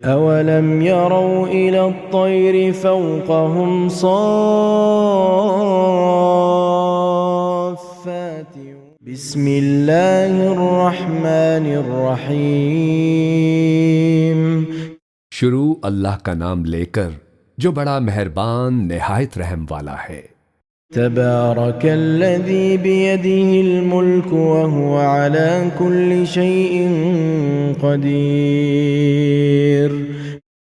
أولم يروا إلى الطير فوقهم صافات بسم الله الرحمن الرحيم شروع اللہ کا نام لے کر جو بڑا مہربان نہایت رحم والا ہے۔ تبارك الذي بيده الملك وهو على كل شيء قدير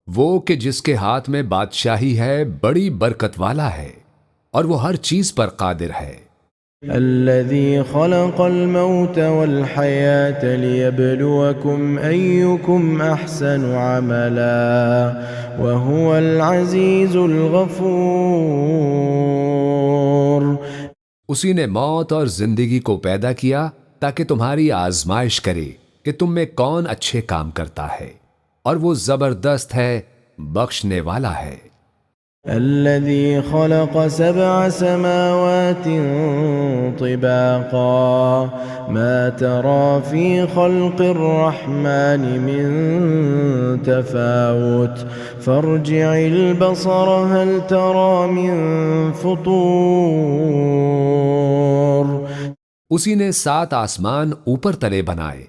وہ کہ جس کے ہاتھ میں بادشاہی ہے بڑی برکت والا ہے اور وہ ہر چیز پر قادر ہے۔ الذي خلق الموت والحياة ليبلوكم أيكم أحسن عملا وهو العزيز الغفور اسی نے موت اور زندگی کو پیدا کیا تاکہ تمہاری آزمائش کرے کہ تم میں کون اچھے کام کرتا ہے، اور وہ زبردست ہے، بخشنے والا ہے۔ الذي خلق 7 سماوات طباقا ما ترى في خلق الرحمن من تفاوت فارجع البصر هل ترى من فطور اسی نے 7 آسمان اوپر تلے بنائے۔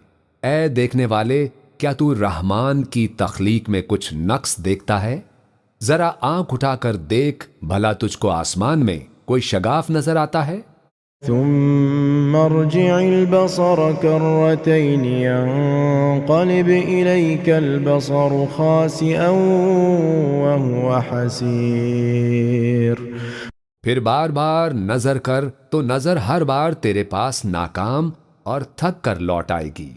اے دیکھنے والے، کیا تو رحمان کی تخلیق میں کچھ نقص دیکھتا ہے؟ ذرا آنکھ اٹھا کر دیکھ بھلا تجھ کو آسمان میں کوئی شگاف نظر آتا ہے؟ ثم ارجع البصر كرتين ينقلب إليك البصر خاسئا وهو حسير پھر بار بار نظر کر تو نظر ہر بار تیرے پاس ناکام اور تھک کر لوٹ آئے گی۔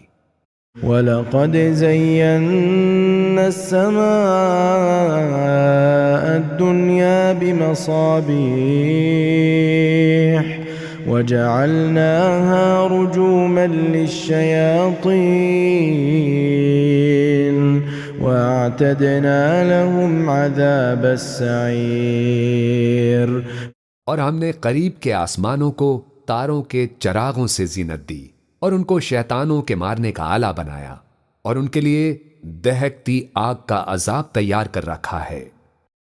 وَلَقَدْ زَيَّنَّا السَّمَاءَ الدُّنْيَا بِمَصَابِيحَ وَجَعَلْنَاهَا رُجُومًا لِلشَّيَاطِينِ وَأَعْتَدْنَا لَهُمْ عَذَابَ السَّعِيرِ اور ہم نے قریب کے آسمانوں کو تاروں کے چراغوں سے زینت دی اور ان کو شیطانوں کے مارنے کا آلہ بنایا، اور ان کے لیے دہکتی آگ کا عذاب تیار کر رکھا ہے۔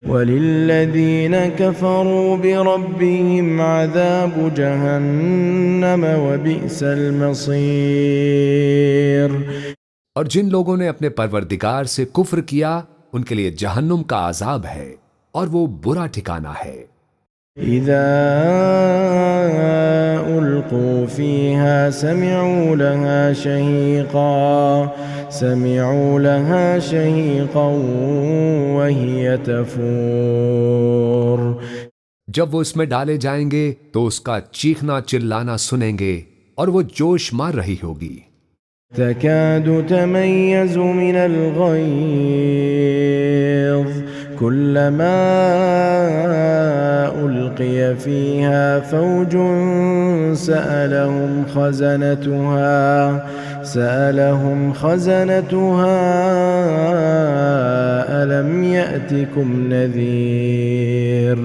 وَلِلَّذِينَ كَفَرُوا بِرَبِّهِمْ عَذَابُ جَهَنَّمَ وَبِئْسَ الْمَصِيرُ اور جن لوگوں نے اپنے پروردگار سے کفر کیا ان کے لیے جہنم کا عذاب ہے اور وہ برا ٹھکانہ ہے۔ إِذَا أُلْقُوا فِيهَا سَمِعُوا لَهَا شَهِيقًا وَهِيَ تَفُورُ جب وہ اس میں ڈالے جائیں گے تو اس کا چیخنا چلانا سنیں گے اور وہ جوش مار رہی ہوگی۔ تكاد تميز من الغيظ كلما ألقي فيها فوج سألهم خزنتها ألم يأتكم نذير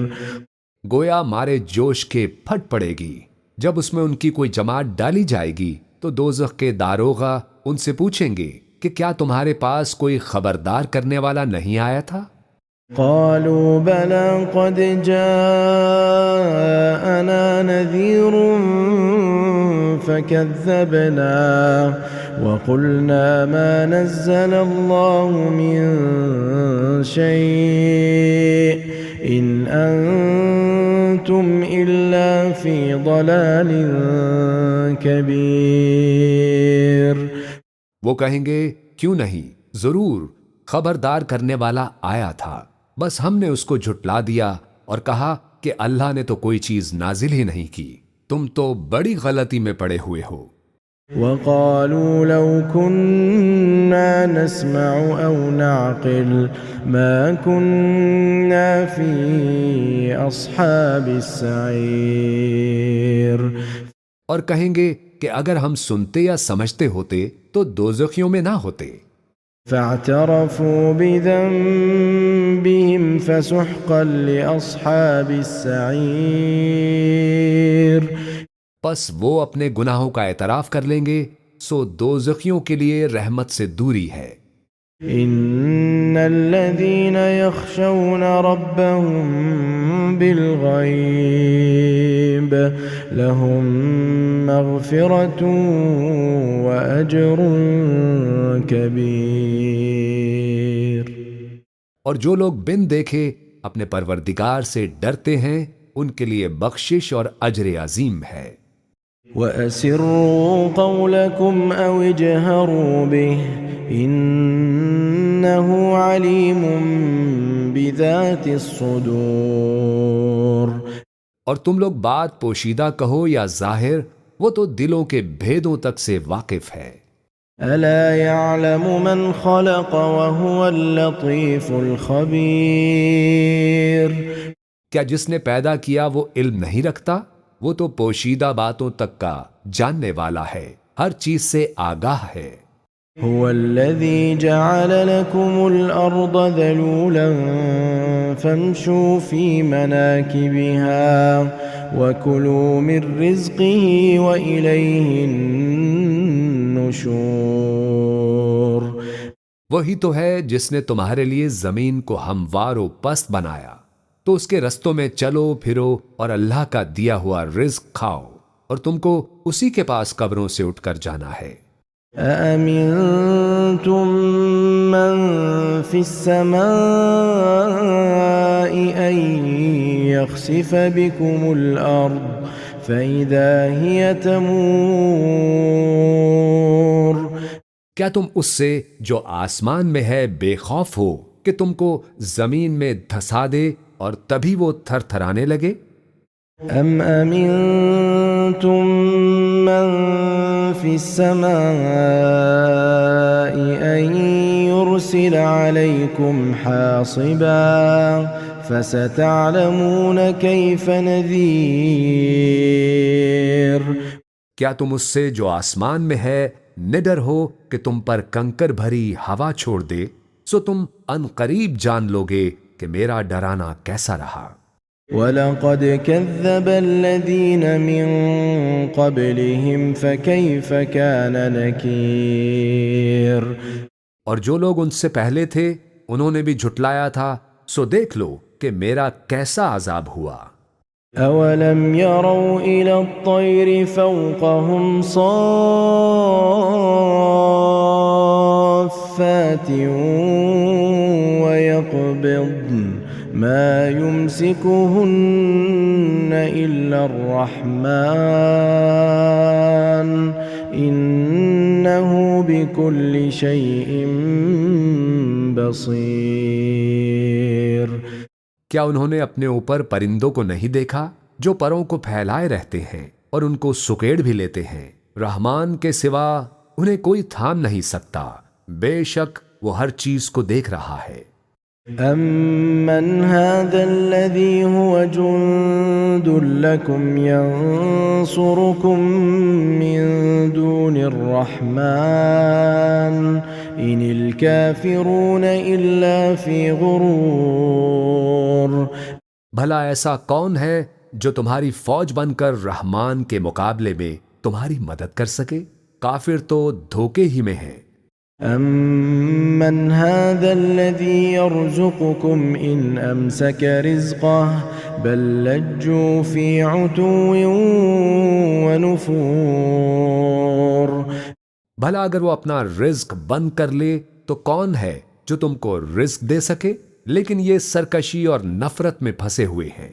گویا مارے جوش کے پھٹ پڑے گی جب اس میں ان کی کوئی جماعت ڈالی جائے گی تو دوزخ کے داروغہ ان سے پوچھیں گے کہ کیا تمہارے پاس کوئی خبردار کرنے والا نہیں آیا تھا؟ قالوا بلى قد جاءنا نذير فكذبنا وقلنا ما نزل الله من شيء إن أنتم إلا في ضلال كبير وہ کہیں گے کیوں نہیں، ضرور خبردار کرنے والا آیا تھا، بس ہم نے اس کو جھٹلا دیا اور کہا کہ اللہ نے تو کوئی چیز نازل ہی نہیں کی، تم تو بڑی غلطی میں پڑے ہوئے ہو۔ وقالوا لو كنا نسمع أو نعقل ما كنا في أصحاب السعير اور کہیں گے کہ اگر ہم سنتے یا سمجھتے ہوتے تو دوزخیوں میں نہ ہوتے۔ فاعترفوا بذنبهم فسحقا لأصحاب السعير پس وہ اپنے گناہوں کا اعتراف کر لیں گے، سو دوزخیوں کے لیے رحمت سے دوری ہے۔ إن إن الذين يخشون ربهم بالغيب لهم مغفرة وأجر كبير۔ اور جو لوگ بن دیکھے اپنے پروردگار سے ڈرتے ہیں ان کے لیے بخشش اور اجر عظیم ہے۔ وَأَسِرُّوا قَوْلَكُمْ أَوْ اجْهَرُوا بِهِ إِنَّهُ عَلِيمٌ بِذَاتِ الصُّدُورِ۔ اور تم لوگ بات پوشیدہ کہو یا ظاہر، وہ تو دلوں کے بھیدوں تک سے واقف ہے۔ أَلَا يَعْلَمُ مَنْ خَلَقَ وَهُوَ اللَّطِيفُ الْخَبِيرُ۔ کیا جس نے پیدا کیا وہ علم نہیں رکھتا؟ وہ تو پوشیدہ باتوں تک کا جاننے والا ہے، ہر چیز سے آگاہ ہے۔ هو الذي جعل لكم الأرض ذلولا فامشوا في مناكبها وكلوا من رزقه وإليه النشور۔ وہی تو ہے جس نے تمہارے لیے زمین کو ہموار و پست بنایا، تو اس کے رستوں میں چلو پھرو اور اللہ کا دیا ہوا رزق کھاؤ، اور تم کو اسی کے پاس قبروں سے اٹھ کر جانا ہے۔ أَأَمِنْتُمْ مَنْ فِي السَّمَاءِ أَنْ يَخْسِفَ بِكُمُ الْأَرْضَ فَإِذَا هِيَ تَمُورُ۔ کیا تم اس سے جو آسمان میں ہے بے خوف ہو کہ تم کو زمین میں دھسا دے اور تبھی وہ تھر تھرانے لگے؟ أَمْ أَمِنْتُمْ مَنْ فِي السَّمَاءِ أَنْ يُرْسِلَ عَلَيْكُمْ حَاصِبًا فَسَتَعْلَمُونَ كَيْفَ نَذِيرٌ۔ کیا تم اس سے جو آسمان میں ہے نڈر ہو کہ تم پر کنکر بھری ہوا چھوڑ دے؟ سو تم ان قریب جان لوگے کہ میرا ڈرانا کیسا رہا۔ وَلَقَدْ كَذَّبَ الَّذِينَ مِن قَبْلِهِمْ فَكَيْفَ كَانَ نَكِيرٌ۔ اور جو لوگ ان سے پہلے تھے انہوں نے بھی جھٹلایا تھا، سو دیکھ لو کہ میرا کیسا عذاب ہوا۔ أَوَلَمْ يَرَوْا إِلَى الطَّيْرِ فَوْقَهُمْ صَافَّاتٍ وَيَقْبِضْنَ مَا يُمْسِكُهُنَّ إِلَّا الرَّحْمَنُ إِنَّهُ بِكُلِّ شَيْءٍ بَصِيرٌ۔ کیا انہوں نے اپنے اوپر پرندوں کو نہیں دیکھا جو پروں کو پھیلائے رہتے ہیں اور ان کو سکیڑ بھی لیتے ہیں؟ رحمان کے سوا انہیں کوئی تھام نہیں سکتا، بے شک وہ ہر چیز کو دیکھ رہا ہے۔ أَمَّنْ هَذَا الَّذِي هُوَ جُنْدٌ لَكُمْ يَنْصُرُكُمْ مِنْ دُونِ الرَّحْمَنِ إِنِ الْكَافِرُونَ إِلَّا فِي غُرُورٍ۔ بھلا ایسا کون ہے جو تمہاری فوج بن کر رحمان کے مقابلے میں تمہاری مدد کر سکے؟ کافر تو دھوکے ہی میں ہیں۔ أَمَّنْ هَذَا الَّذِي يَرْزُقُكُمْ إِنْ أَمْسَكَ رِزْقَهُ بَلْ لَجُّوا فِي عُتُوٍّ وَنُفُورٍ۔ بھلا اگر وہ اپنا رزق بند کر لے تو کون ہے جو تم کو رزق دے سکے؟ لیکن یہ سرکشی اور نفرت میں پھنسے ہوئے ہیں۔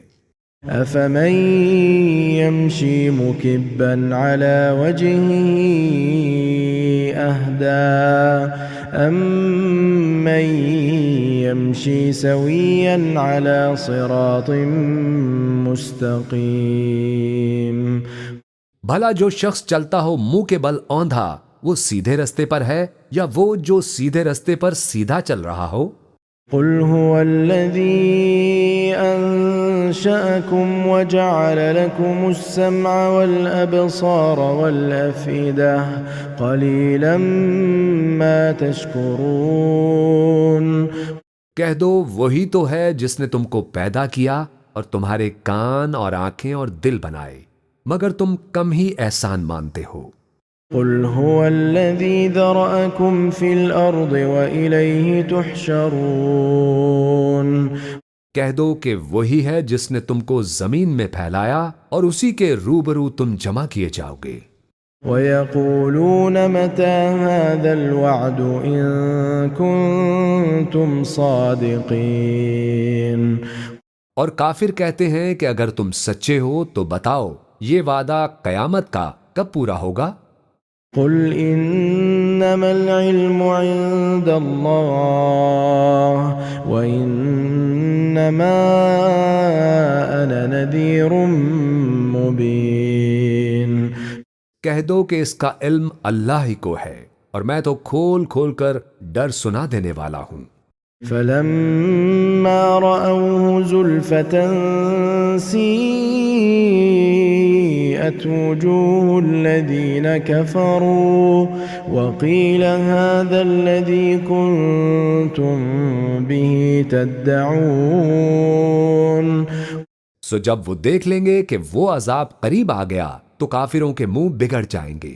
أَفَمَن يَمْشِي مُكِبًّا عَلَى وَجْهِهِ أَهْدَىٰ أَمَّن يَمْشِي سَوِيًّا عَلَى صِرَاطٍ مُسْتَقِيمٍ۔ بھلا جو شخص چلتا ہو منہ کے بل اوندھا وہ سیدھے رستے پر ہے، یا وہ جو سیدھے رستے پر سیدھا چل رہا ہو؟ قُلْ هُوَ الَّذِي أَنشَأَكُمْ وَجَعَلَ لَكُمُ السَّمْعَ وَالْأَبْصَارَ وَالْأَفْئِدَةَ قَلِيلًا مَا تَشْكُرُونَ۔ کہہ دو وہی تو ہے جس نے تم کو پیدا کیا اور تمہارے کان اور آنکھیں اور دل بنائے، مگر تم کم ہی احسان مانتے ہو۔ قل هو الذي ذرأكم في الأرض وإليه تحشرون کہہ دو کہ وہی ہے جس نے تم کو زمین میں پھیلایا اور اسی کے روبرو تم جمع کیے جاؤ گے۔ وَيَقُولُونَ مَتَى هَذَا الْوَعْدُ إِن كُنتُمْ صَادِقِينَ اور کافر کہتے ہیں کہ اگر تم سچے ہو تو بتاؤ یہ وعدہ قیامت کا کب پورا ہوگا؟ قُلْ إِنَّمَا الْعِلْمُ عِندَ اللَّهِ وَإِنَّمَا أَنَا نَذِيرٌ مُبِينٌ کہہ دو کہ اس کا علم اللہ ہی کو ہے اور میں تو کھول کھول کر ڈر سنا دینے والا ہوں۔ فَلَمَّا رَأَوْهُ زُلْفَةً سِيئَتْ وُجُوهُ الَّذِينَ كَفَرُوا وَقِيلَ هَذَا الَّذِي كُنتُم بِهِ تَدَّعُونَ سو جب وہ دیکھ لیں گے کہ وہ عذاب قریب آ گیا تو کافروں کے منہ بگڑ جائیں گے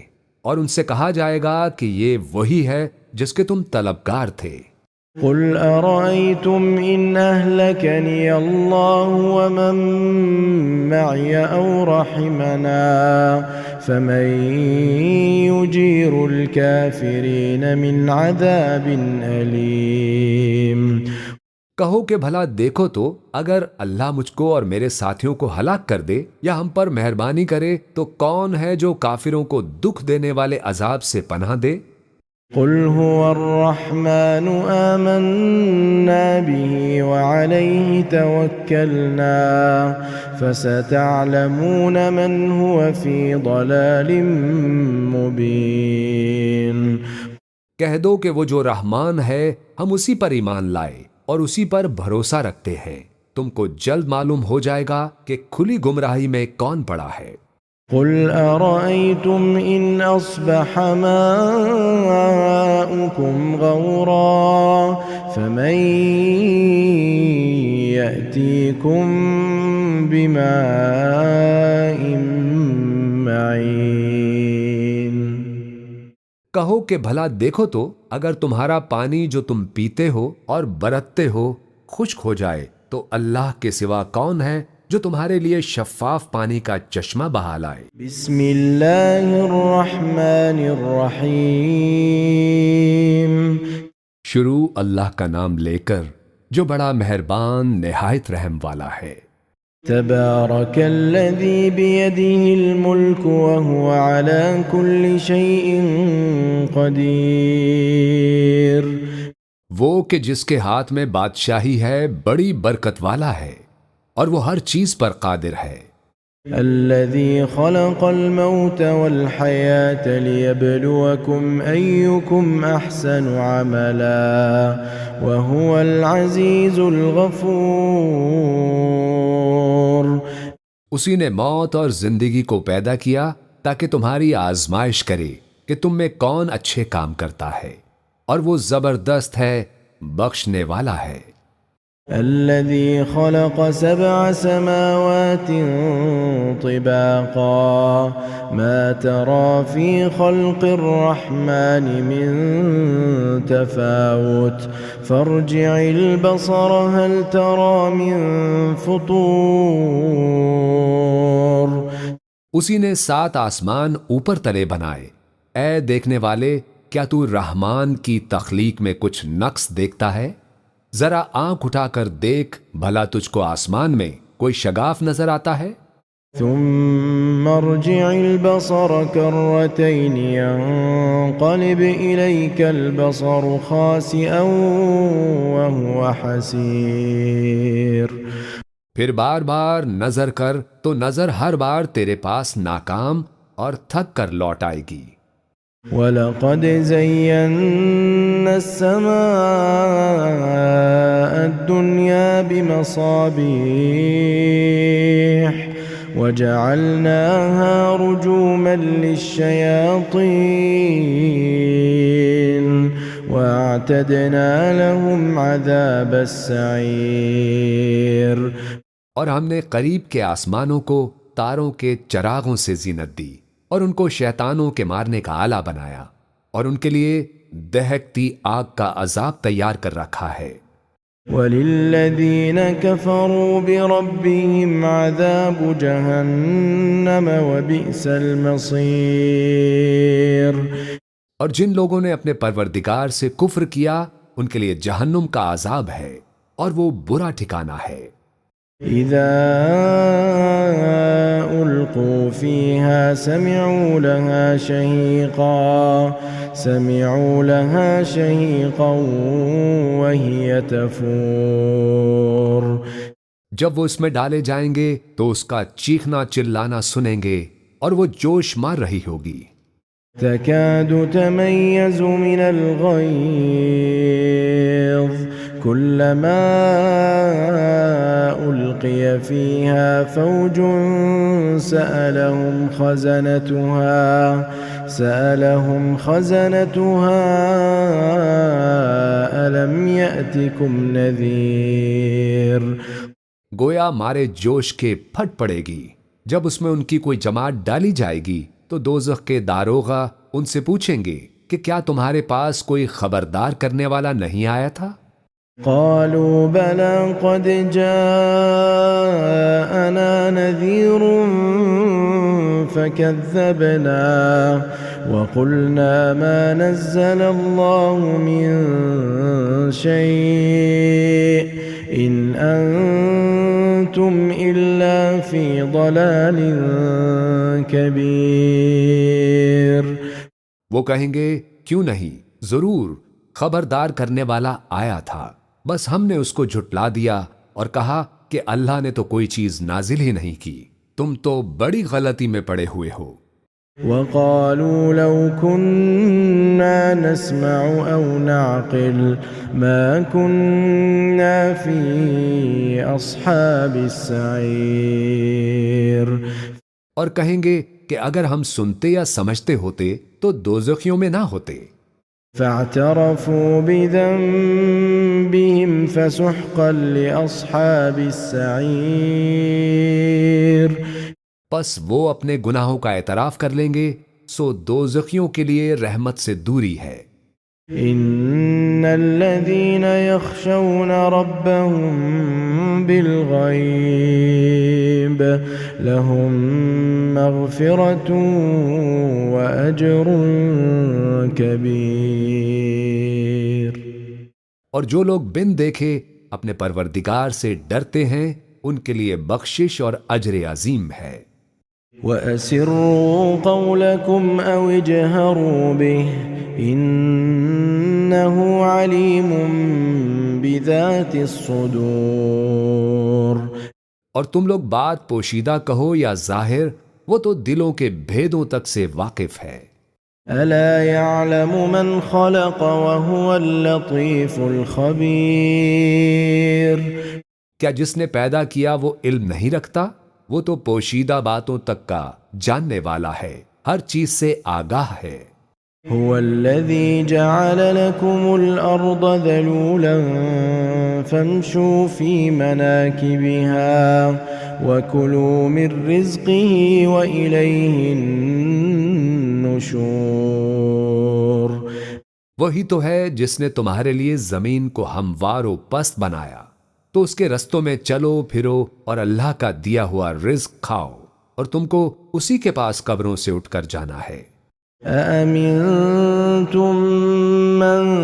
اور ان سے کہا جائے گا کہ یہ وہی ہے جس کے تم طلبگار تھے۔ قُلْ أَرَأَيْتُمْ إِنْ أَهْلَكَنِيَ اللَّهُ وَمَن مَّعِيَ أَوْ رَحِمَنَا فَمَن يُجِيرُ الْكَافِرِينَ مِنْ عَذَابٍ أَلِيمٍ کہو کہ بھلا دیکھو تو اگر اللہ مجھ کو اور میرے ساتھیوں کو ہلاک کر دے یا ہم پر مہربانی کرے تو کون ہے جو کافروں کو دکھ دینے والے عذاب سے پناہ دے؟ قُلْ هُوَ الرَّحْمَنُ آمَنَّا بِهِ وَعَلَيْهِ تَوَكَّلْنَا فَسَتَعْلَمُونَ مَنْ هُوَ فِي ضَلَالٍ مُبِينٍ کہہ دو کہ وہ جو رحمان ہے ہم اسی پر ایمان لائے اور اسی پر بھروسہ رکھتے ہیں، تم کو جلد معلوم ہو جائے گا کہ کھلی گمراہی میں کون پڑا ہے۔ قُلْ أَرَأَيْتُمْ إِنْ أَصْبَحَ مَاؤُكُمْ غَوْرًا فَمَن يَأْتِيكُم بِمَاءٍ مَّعِينٍ کہو کہ بھلا دیکھو تو اگر تمہارا پانی جو تم پیتے ہو اور برتتے ہو خشک ہو جائے تو اللہ کے سوا کون ہے جو تمہارے لیے شفاف پانی کا چشمہ بہا لائے۔ بسم اللہ الرحمن الرحیم شروع اللہ کا نام لے کر جو بڑا مہربان نہایت رحم والا ہے۔ تبارک الذی بیدہ الملک وہو علی کل شیء قدیر وہ کہ جس کے ہاتھ میں بادشاہی ہے بڑی برکت والا ہے اور وہ ہر چیز پر قادر ہے۔ الذي خلق الموت والحياة ليبلوكم أيكم أحسن عملا وهو العزيز الغفور اسی نے موت اور زندگی کو پیدا کیا تاکہ تمہاری آزمائش کرے کہ تم میں کون اچھے کام کرتا ہے اور وہ زبردست ہے بخشنے والا ہے۔ الذي خلق 7 سماوات طباقا ما ترى في خلق الرحمن من تفاوت فارجع البصر هل ترى من فطور اسی نے 7 آسمان اوپر تلے بنائے، اے دیکھنے والے کیا تو رحمان کی تخلیق میں کچھ نقص دیکھتا ہے؟ ذرا آنکھ اٹھا کر دیکھ بھلا تجھ کو آسمان میں کوئی شگاف نظر آتا ہے؟ ثم ارجع البصر كرتين ينقلب إليك البصر خاسئا وهو حسير پھر بار بار نظر کر تو نظر ہر بار تیرے پاس ناکام اور تھک کر لوٹ آئے گی۔ وَلَقَدْ زَيَّنَّا السَّمَاءَ الدُّنْيَا بِمَصَابِيحَ وَجَعَلْنَاهَا رُجُومًا لِلشَّيَاطِينِ وَأَعْتَدْنَا لَهُمْ عَذَابَ السَّعِيرِ اور ہم نے قریب کے آسمانوں کو تاروں کے چراغوں سے زینت دی اور ان کو شیطانوں کے مارنے کا آلہ بنایا اور ان کے لیے دہکتی آگ کا عذاب تیار کر رکھا ہے۔ وَلِلَّذِينَ كَفَرُوا بِرَبِّهِمْ عَذَابُ جَهَنَّمَ وَبِئْسَ الْمَصِيرُ۔ اور جن لوگوں نے اپنے پروردگار سے کفر کیا ان کے لیے جہنم کا عذاب ہے اور وہ برا ٹھکانہ ہے۔ إِذَا أُلْقُوا فِيهَا سَمِعُوا لَهَا شَهِيقًا وَهِيَ تَفُورُ۔ جب وہ اس میں ڈالے جائیں گے تو اس کا چیخنا چلانا سنیں گے اور وہ جوش مار رہی ہوگی۔ تكاد تميز من الغيظ كلما ألقي فيها فوج سألهم خزنتها ألم يأتكم نذير۔ گویا مارے جوش کے پھٹ پڑے گی۔ جب اس میں ان کی کوئی جماعت ڈالی جائے گی تو دوزخ کے داروغہ ان سے پوچھیں گے کہ کیا تمہارے پاس کوئی خبردار کرنے والا نہیں آیا تھا؟ قالوا بلى قد جاءنا نذير فكذبنا وقلنا ما نزل الله من شيء إن أنتم إلا في ضلال كبير۔ وہ کہیں گے کیوں نہیں، ضرور خبردار کرنے والا آیا تھا، بس ہم نے اس کو جھٹلا دیا اور کہا کہ اللہ نے تو کوئی چیز نازل ہی نہیں کی، تم تو بڑی غلطی میں پڑے ہوئے ہو۔ وقالوا لو كنا نسمع أو نعقل ما كنا في أصحاب السعير۔ اور کہیں گے کہ اگر ہم سنتے یا سمجھتے ہوتے تو دوزخیوں میں نہ ہوتے۔ فاعترفوا بذنبهم فسحقا لأصحاب السعير۔ پس وہ اپنے گناہوں کا اعتراف کر لیں گے، سو دوزخیوں کے لیے رحمت سے دوری ہے۔ ان الذين يخشون ربهم بالغيب لهم مغفرة وأجر كبير۔ اور جو لوگ بن دیکھے اپنے پروردگار سے ڈرتے ہیں ان کے لیے بخشش اور اجر عظیم ہے۔ وَأَسِرُّوا قَوْلَكُمْ أَوْ اجْهَرُوا بِهِ إِنَّهُ عَلِيمٌ بِذَاتِ الصُّدُورِ۔ اور تم لوگ بات پوشیدہ کہو یا ظاہر، وہ تو دلوں کے بھیدوں تک سے واقف ہے۔ أَلَا يَعْلَمُ مَنْ خَلَقَ وَهُوَ اللَّطِيفُ الْخَبِيرُ۔ کیا جس نے پیدا کیا وہ علم نہیں رکھتا؟ وہ تو پوشیدہ باتوں تک کا جاننے والا ہے، ہر چیز سے آگاہ ہے۔ هو الذي جعل لكم الأرض ذلولا فامشوا في مناكبها وكلوا من رزقه وإليه النشور۔ وہی تو ہے جس نے تمہارے لیے زمین کو ہموار و پست بنایا، تو اس کے رستوں میں چلو پھرو اور اللہ کا دیا ہوا رزق کھاؤ، اور تم کو اسی کے پاس قبروں سے اٹھ کر جانا ہے۔ أَأَمِنْتُمْ مَنْ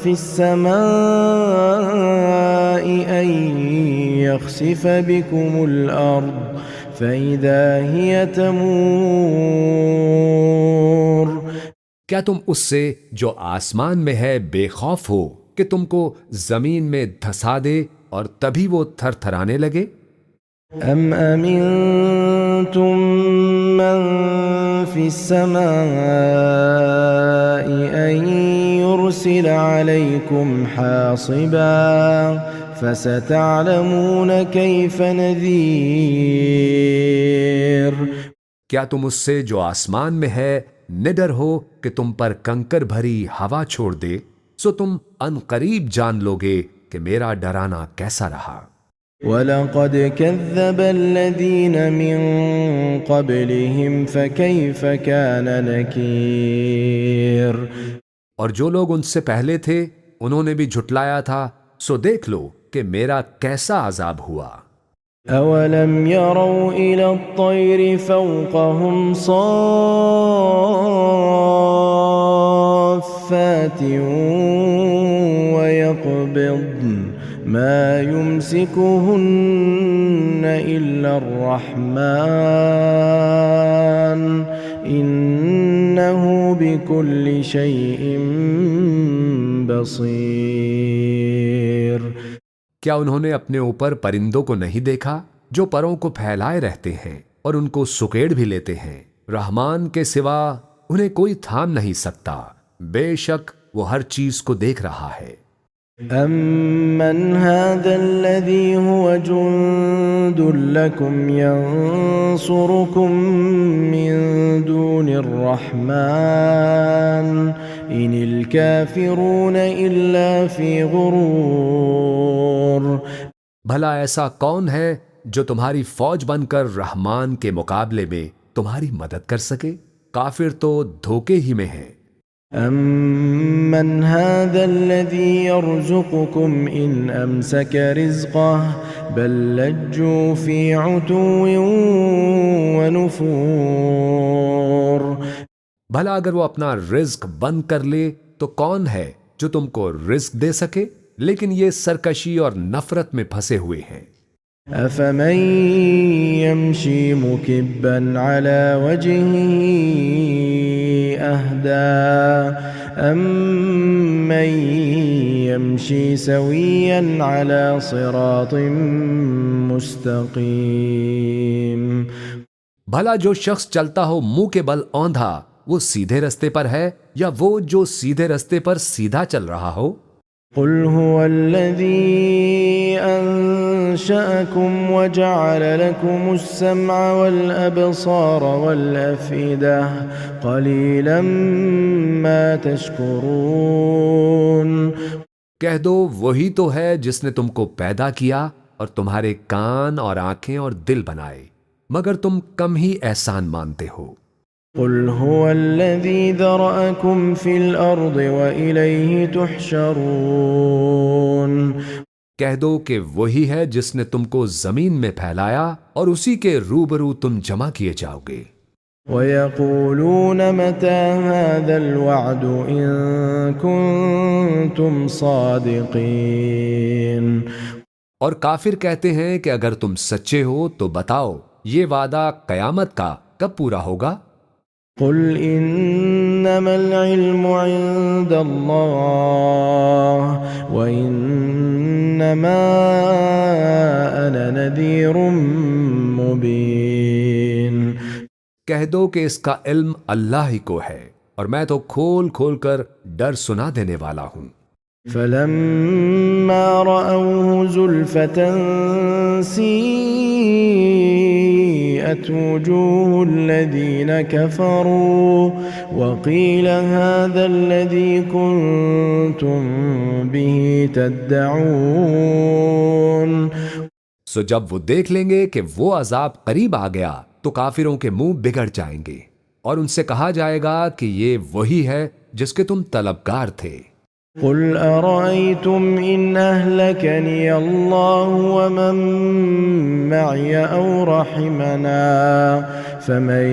فِي السَّمَاءِ أَنْ يَخْسِفَ بِكُمُ الْأَرْضَ فَإِذَا هِيَ تَمُورُ۔ کیا تم اس سے جو آسمان میں ہے بے خوف ہو کہ تم کو زمین میں دھسا دے اور تبھی وہ تھر تھرانے لگے؟ أَمْ أَمِنْتُمْ مَنْ فِي السَّمَاءِ أَنْ يُرْسِلَ عَلَيْكُمْ حَاصِبًا فَسَتَعْلَمُونَ كَيْفَ نَذِيرٌ۔ کیا تم اس سے جو آسمان میں ہے نڈر ہو کہ تم پر کنکر بھری ہوا چھوڑ دے، سو تم ان قریب جان لوگے کہ میرا ڈرانا کیسا رہا۔ وَلَقَدْ كَذَّبَ الَّذِينَ مِن قَبْلِهِمْ فَكَيْفَ كَانَ نَكِيرِ۔ اور جو لوگ ان سے پہلے تھے انہوں نے بھی جھٹلایا تھا، سو دیکھ لو کہ میرا کیسا عذاب ہوا۔ أَوَلَمْ يَرَوْا إِلَى الطَّيْرِ فَوْقَهُمْ صَافَّاتٍ وَيَقْبِضْنَ مَا يُمْسِكُهُنَّ إِلَّا الرَّحْمَنُ إِنَّهُ بِكُلِّ شَيْءٍ بَصِيرٌ۔ کیا انہوں نے اپنے اوپر پرندوں کو نہیں دیکھا جو پروں کو پھیلائے رہتے ہیں اور ان کو سکیڑ بھی لیتے ہیں؟ رحمان کے سوا انہیں کوئی تھام نہیں سکتا، بے شک وہ ہر چیز کو دیکھ رہا ہے۔ أَمَّنْ هَذَا الَّذِي هُوَ جُندٌ لَكُمْ يَنصُرُكُم مِّن دُونِ الرَّحْمَنِ إِنِ الْكَافِرُونَ إِلَّا فِي غُرُورٍ۔ بھلا ایسا کون ہے جو تمہاری فوج بن کر رحمان کے مقابلے میں تمہاری مدد کر سکے؟ کافر تو دھوکے ہی میں ہیں۔ أَمَّنْ هَذَا الَّذِي يَرْزُقُكُمْ إِنْ أَمْسَكَ رِزْقَهُ بَلْ لَجُّوا فِي عُتُوٍّ وَنُفُورٍ۔ بھلا اگر وہ اپنا رزق بند کر لے تو کون ہے جو تم کو رزق دے سکے؟ لیکن یہ سرکشی اور نفرت میں پھنسے ہوئے ہیں۔ أَفَمَن يَمْشِي مُكِبًّا عَلَى وَجْهِهِ أَهْدَىٰ أَمَّن يَمْشِي سَوِيًّا عَلَى صِرَاطٍ مُسْتَقِيمٍ۔ بھلا جو شخص چلتا ہو منہ کے بل اوندھا وہ سیدھے رستے پر ہے یا وہ جو سیدھے رستے پر سیدھا چل رہا ہو؟ قُلْ هُوَ الَّذِي أَنشَأَكُمْ وَجَعَلَ لَكُمُ السَّمْعَ وَالْأَبْصَارَ وَالْأَفْئِدَةَ قَلِيلًا مَا تَشْكُرُونَ۔ کہہ دو وہی تو ہے جس نے تم کو پیدا کیا اور تمہارے کان اور آنکھیں اور دل بنائے، مگر تم کم ہی احسان مانتے ہو۔ قُلْ هُوَ الَّذِي ذَرَأَكُمْ فِي الْأَرْضِ وَإِلَيْهِ تُحْشَرُونَ۔ کہہ دو کہ وہی ہے جس نے تم کو زمین میں پھیلایا اور اسی کے روبرو تم جمع کیے جاؤ گے۔ وَيَقُولُونَ مَتَى هَذَا الْوَعْدُ إِن كُنتُمْ صَادِقِينَ۔ اور کافر کہتے ہیں کہ اگر تم سچے ہو تو بتاؤ یہ وعدہ قیامت کا کب پورا ہوگا؟ قُلْ إِنَّمَا الْعِلْمُ عِندَ اللَّهِ وَإِنَّمَا أَنَا نَذِيرٌ مُبِينٌ۔ کہہ دو کہ اس کا علم اللہ ہی کو ہے اور میں تو کھول کھول کر ڈر سنا دینے والا ہوں۔ فَلَمَّا رَأَوْهُ زُلْفَةً سِيئَتْ وُجُوهُ الَّذِينَ كَفَرُوا وَقِيلَ هَذَا الَّذِي كُنتُم بِهِ تَدَّعُونَ۔ سو جب وہ دیکھ لیں گے کہ وہ عذاب قریب آ گیا تو کافروں کے منہ بگڑ جائیں گے اور ان سے کہا جائے گا کہ یہ وہی ہے جس کے تم طلبگار تھے۔ قُلْ أَرَأَيْتُمْ إِنْ أَهْلَكَنِيَ اللَّهُ وَمَن مَّعِيَ أَوْ رَحِمَنَا فَمَن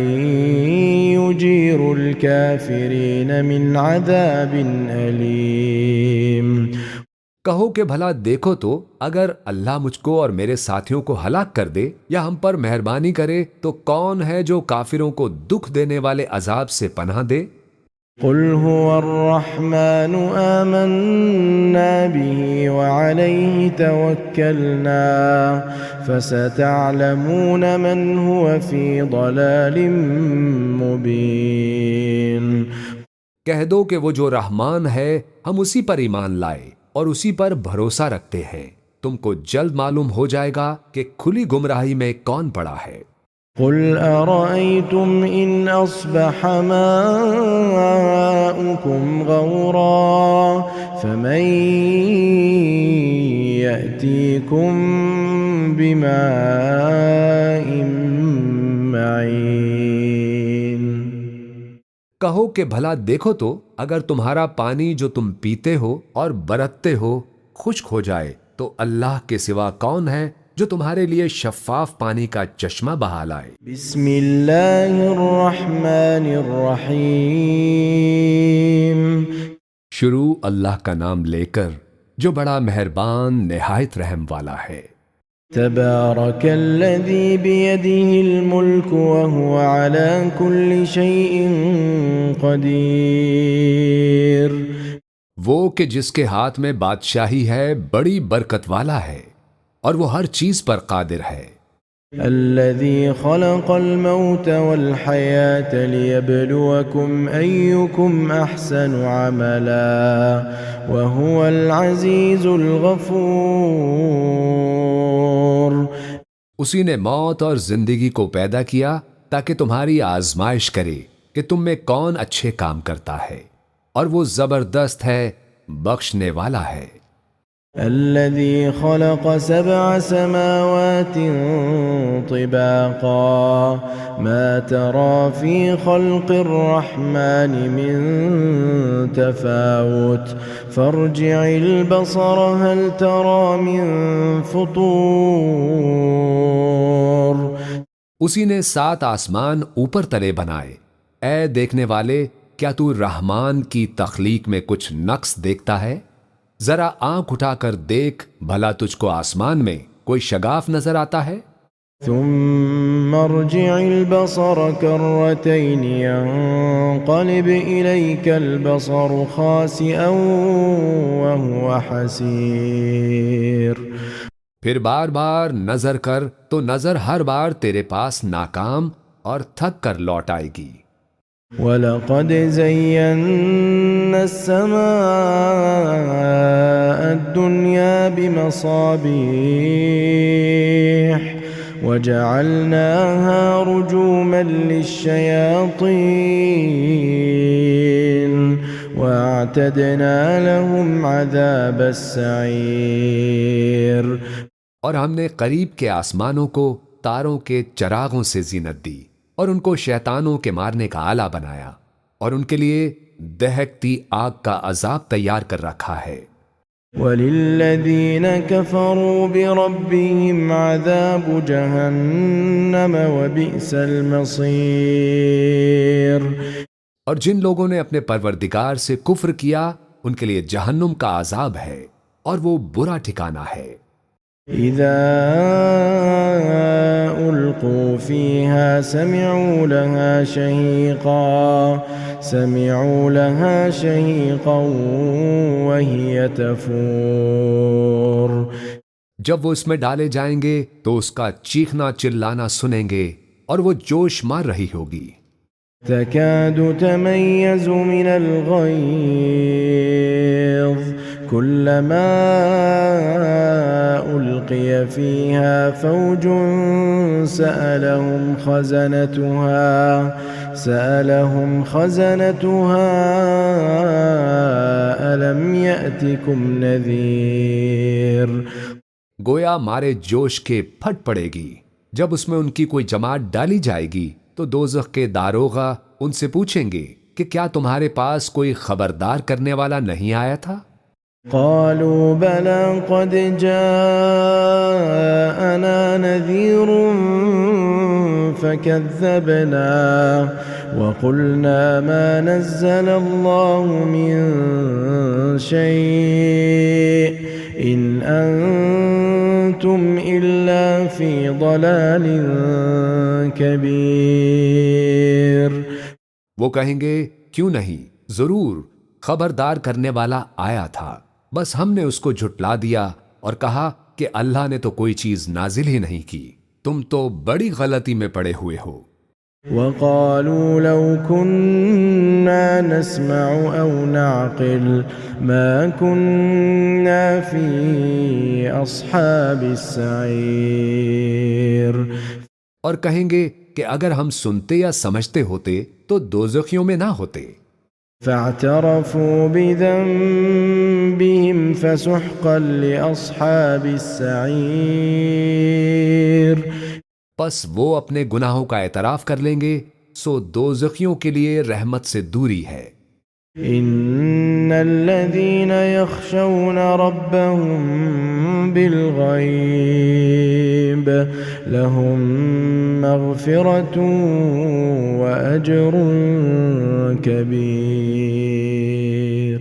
يُجِيرُ الْكَافِرِينَ مِنْ عَذَابٍ أَلِيمٍ۔ کہو کہ بھلا دیکھو تو اگر اللہ مجھ کو اور میرے ساتھیوں کو ہلاک کر دے یا ہم پر مہربانی کرے تو کون ہے جو کافروں کو دکھ دینے والے عذاب سے پناہ دے؟ قُلْ هُوَ الرَّحْمَنُ آمَنَّا بِهِ وَعَلَيْهِ تَوَكَّلْنَا فَسَتَعْلَمُونَ مَنْ هُوَ فِي ضَلَالٍ مُبِينٍ۔ کہہ دو کہ وہ جو رحمان ہے ہم اسی پر ایمان لائے اور اسی پر بھروسہ رکھتے ہیں، تم کو جلد معلوم ہو جائے گا کہ کھلی گمراہی میں کون پڑا ہے۔ قُلْ أَرَأَيْتُمْ إِنْ أَصْبَحَ مَاؤُكُمْ غَوْرًا فَمَن يأتيكم بماء معين. کہو کہ بھلا دیکھو تو اگر تمہارا پانی جو تم پیتے ہو اور برتتے ہو خشک ہو جائے تو اللہ کے سوا کون ہے جو تمہارے لیے شفاف پانی کا چشمہ بہا لائے. بسم اللہ الرحمن الرحیم. شروع اللہ کا نام لے کر جو بڑا مہربان نہایت رحم والا ہے. تبارك الذي بيده الملك وهو على كل شيء قدير. وہ کہ جس کے ہاتھ میں بادشاہی ہے بڑی برکت والا ہے اور وہ ہر چیز پر قادر ہے. الذي خلق الموت والحياة ليبلوكم أيكم أحسن عملا وهو العزيز الغفور. اسی نے موت اور زندگی کو پیدا کیا تاکہ تمہاری آزمائش کرے کہ تم میں کون اچھے کام کرتا ہے اور وہ زبردست ہے بخشنے والا ہے. الذي خلق 7 سماوات طباقا ما ترى في خلق الرحمن من تفاوت فارجع البصر هل ترى من فطور. اسی نے 7 آسمان اوپر تلے بنائے. اے دیکھنے والے کیا تو رحمان کی تخلیق میں کچھ نقص دیکھتا ہے؟ ذرا آنکھ اٹھا کر دیکھ بھلا تجھ کو آسمان میں کوئی شگاف نظر آتا ہے؟ ثم ارجع البصر كرتين ينقلب إليك البصر خاسئا وهو حسير. پھر بار بار نظر کر تو نظر ہر بار تیرے پاس ناکام اور تھک کر لوٹ آئے گی. وَلَقَدْ زَيَّنَّا السَّمَاءَ الدُّنْيَا بِمَصَابِيحَ وَجَعَلْنَاهَا رُجُومًا لِلشَّيَاطِينِ وَأَعْتَدْنَا لَهُمْ عَذَابَ السَّعِيرِ. اور ہم نے قریب کے آسمانوں کو تاروں کے چراغوں سے زینت دی اور ان کو شیطانوں کے مارنے کا آلہ بنایا اور ان کے لیے دہکتی آگ کا عذاب تیار کر رکھا ہے. وَلِلَّذِينَ كَفَرُوا بِرَبِّهِمْ عَذَابُ جَهَنَّمَ وَبِئْسَ الْمَصِيرُ. اور جن لوگوں نے اپنے پروردگار سے کفر کیا ان کے لیے جہنم کا عذاب ہے اور وہ برا ٹھکانہ ہے. إِذَا أُلْقُوا فِيهَا سَمِعُوا لَهَا شَهِيقًا وَهِيَ تَفُورُ. جب وہ اس میں ڈالے جائیں گے تو اس کا چیخنا چلانا سنیں گے اور وہ جوش مار رہی ہوگی. تكاد تميز من الغيظ كلما ألقي فيها فوج سألهم خزنتها ألم يأتكم نذير. گویا مارے جوش کے پھٹ پڑے گی. جب اس میں ان کی کوئی جماعت ڈالی جائے گی تو دوزخ کے داروغہ ان سے پوچھیں گے کہ کیا تمہارے پاس کوئی خبردار کرنے والا نہیں آیا تھا؟ قالوا بلى قد جاءنا نذير فكذبنا وقلنا ما نزل الله من شيء إن أنتم إلا في ضلال كبير. وہ کہیں گے کیوں نہیں، ضرور خبردار کرنے والا آیا تھا، بس ہم نے اس کو جھٹلا دیا اور کہا کہ اللہ نے تو کوئی چیز نازل ہی نہیں کی، تم تو بڑی غلطی میں پڑے ہوئے ہو. وقالوا لو كنا نسمع أو نعقل ما كنا في أصحاب السعير. اور کہیں گے کہ اگر ہم سنتے یا سمجھتے ہوتے تو دوزخیوں میں نہ ہوتے. فاعترفوا بذنبهم فسحقا لأصحاب السعير. پس وہ اپنے گناہوں کا اعتراف کر لیں گے، سو دوزخیوں کے لیے رحمت سے دوری ہے۔ ان الذين يخشون ربهم بالغيب لهم مغفرة واجر كبير.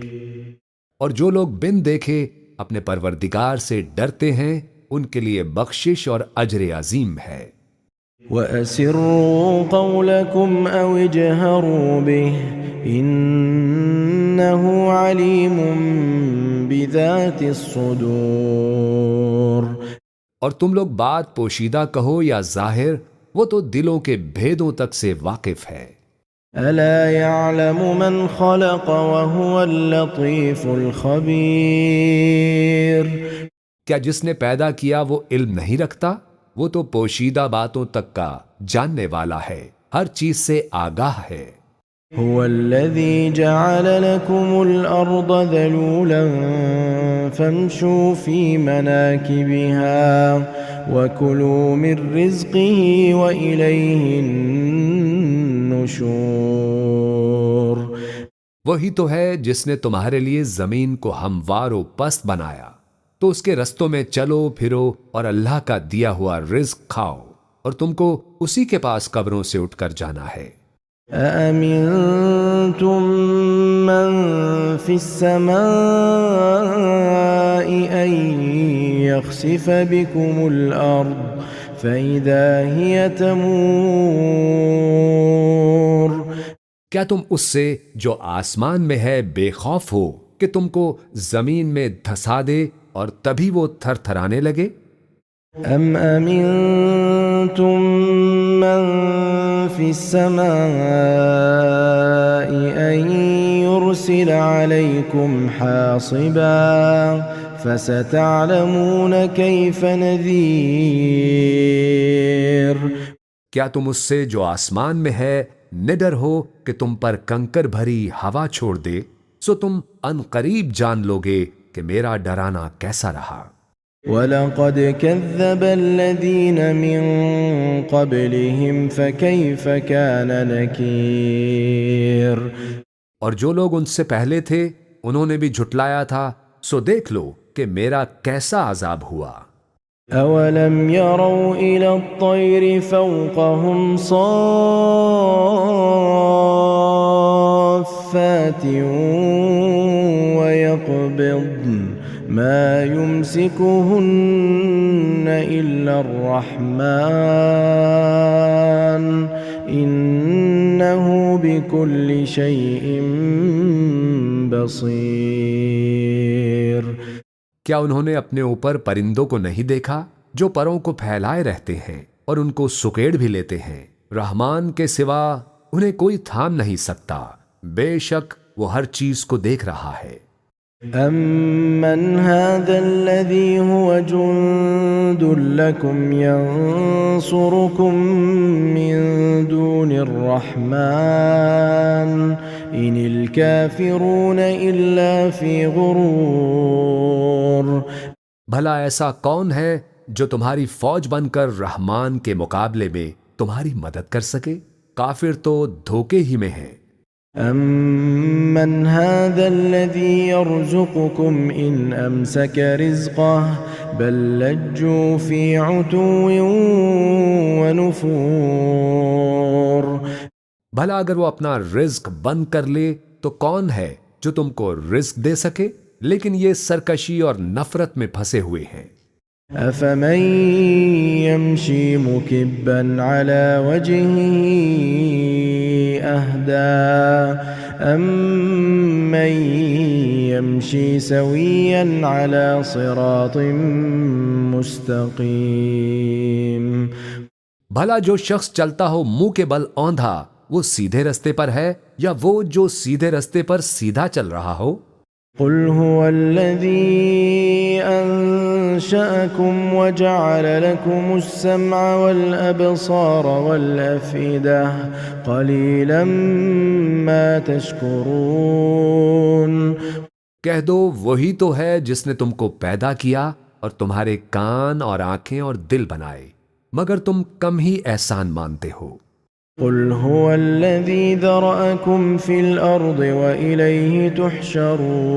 اور جو لوگ بن دیکھے اپنے پروردگار سے ڈرتے ہیں، ان کے لیے بخشش اور اجر عظیم ہے۔ وَأَسِرُّوا قَوْلَكُمْ أَوْ اجْهَرُوا بِهِ إِنَّهُ عَلِيمٌ بِذَاتِ الصُّدُورِ. اور تم لوگ بات پوشیدہ کہو یا ظاہر، وہ تو دلوں کے بھیدوں تک سے واقف ہے۔ أَلَا يَعْلَمُ مَنْ خَلَقَ وَهُوَ اللَّطِيفُ الْخَبِيرُ. کیا جس نے پیدا کیا وہ علم نہیں رکھتا؟ وہ تو پوشیدہ باتوں تک کا جاننے والا ہے، ہر چیز سے آگاہ ہے۔ هو الذي جعل لكم الأرض ذلولا فامشوا في مناكبها وكلوا من رزقه وإليه النشور. وہی تو ہے جس نے تمہارے لیے زمین کو ہموار و پست بنایا، تو اس کے رستوں میں چلو پھرو اور اللہ کا دیا ہوا رزق کھاؤ، اور تم کو اسی کے پاس قبروں سے اٹھ کر جانا ہے۔ أَأَمِنْتُمْ مَنْ فِي السَّمَاءِ أَنْ يَخْسِفَ بِكُمُ الْأَرْضَ فَإِذَا هِيَ تَمُورُ. کیا تم اس سے جو آسمان میں ہے بے خوف ہو کہ تم کو زمین میں دھسا دے اور تبھی وہ تھر تھرانے لگے؟ أَمْ أَمِنْتُمْ مَنْ فِي السَّمَاءِ أَنْ يُرْسِلَ عَلَيْكُمْ حَاصِبًا فَسَتَعْلَمُونَ كَيْفَ نَذِيرٌ. کیا تم اس سے جو آسمان میں ہے نڈر ہو کہ تم پر کنکر بھری ہوا چھوڑ دے، سو تم ان قریب جان لوگے کہ میرا ڈرانا کیسا رہا۔ وَلَقَدْ كَذَّبَ الَّذِينَ مِن قَبْلِهِمْ فَكَيْفَ كَانَ نَكِيرٌ. اور جو لوگ ان سے پہلے تھے انہوں نے بھی جھٹلایا تھا، سو دیکھ لو کہ میرا کیسا عذاب ہوا۔ أَوَلَمْ يَرَوْا إِلَى الطَّيْرِ فَوْقَهُمْ صَافَّاتٍ وَيَقْبِضْنَ مَا يُمْسِكُهُنَّ إِلَّا الرَّحْمَنُ إِنَّهُ بِكُلِّ شَيْءٍ بَصِيرٌ. کیا انہوں نے اپنے اوپر پرندوں کو نہیں دیکھا جو پروں کو پھیلائے رہتے ہیں اور ان کو سکیڑ بھی لیتے ہیں؟ رحمان کے سوا انہیں کوئی تھام نہیں سکتا، بے شک وہ ہر چیز کو دیکھ رہا ہے۔ أَمَّنْ هَذَا الَّذِي هُوَ جُنْدٌ لَكُمْ يَنْصُرُكُمْ مِنْ دُونِ الرَّحْمَنِ إِنِ الْكَافِرُونَ إِلَّا فِي غُرُورٍ. بھلا ایسا کون ہے جو تمہاری فوج بن کر رحمان کے مقابلے میں تمہاری مدد کر سکے؟ کافر تو دھوکے ہی میں ہیں۔ أَمَّنْ هَذَا الَّذِي يَرْزُقُكُمْ إِنْ أَمْسَكَ رِزْقَهُ بَلْ لَجُّوا فِي عُتُوٍّ وَنُفُورٍ. بھلا اگر وہ اپنا رزق بند کر لے تو کون ہے جو تم کو رزق دے سکے؟ لیکن یہ سرکشی اور نفرت میں پھنسے ہوئے ہیں۔ أَفَمَن يَمْشِي مُكِبًّا عَلَى وَجْهِهِ أَهْدَىٰ أَمَّن يَمْشِي سَوِيًّا عَلَى صِرَاطٍ مُسْتَقِيمٍ. بھلا جو شخص چلتا ہو منہ کے بل اوندھا، وہ سیدھے رستے پر ہے یا وہ جو سیدھے رستے پر سیدھا چل رہا ہو؟ قُلْ هُوَ الَّذِي أَنشَأَكُمْ وَجَعَلَ لَكُمُ السَّمْعَ وَالْأَبْصَارَ وَالْأَفْئِدَةَ قَلِيلًا ما تشكرون کہہ دو وہی تو ہے جس نے تم کو پیدا کیا اور تمہارے کان اور آنکھیں اور دل بنائے، مگر تم کم ہی احسان مانتے ہو۔ قل هو الذي ذرأكم في الأرض وإليه تحشرون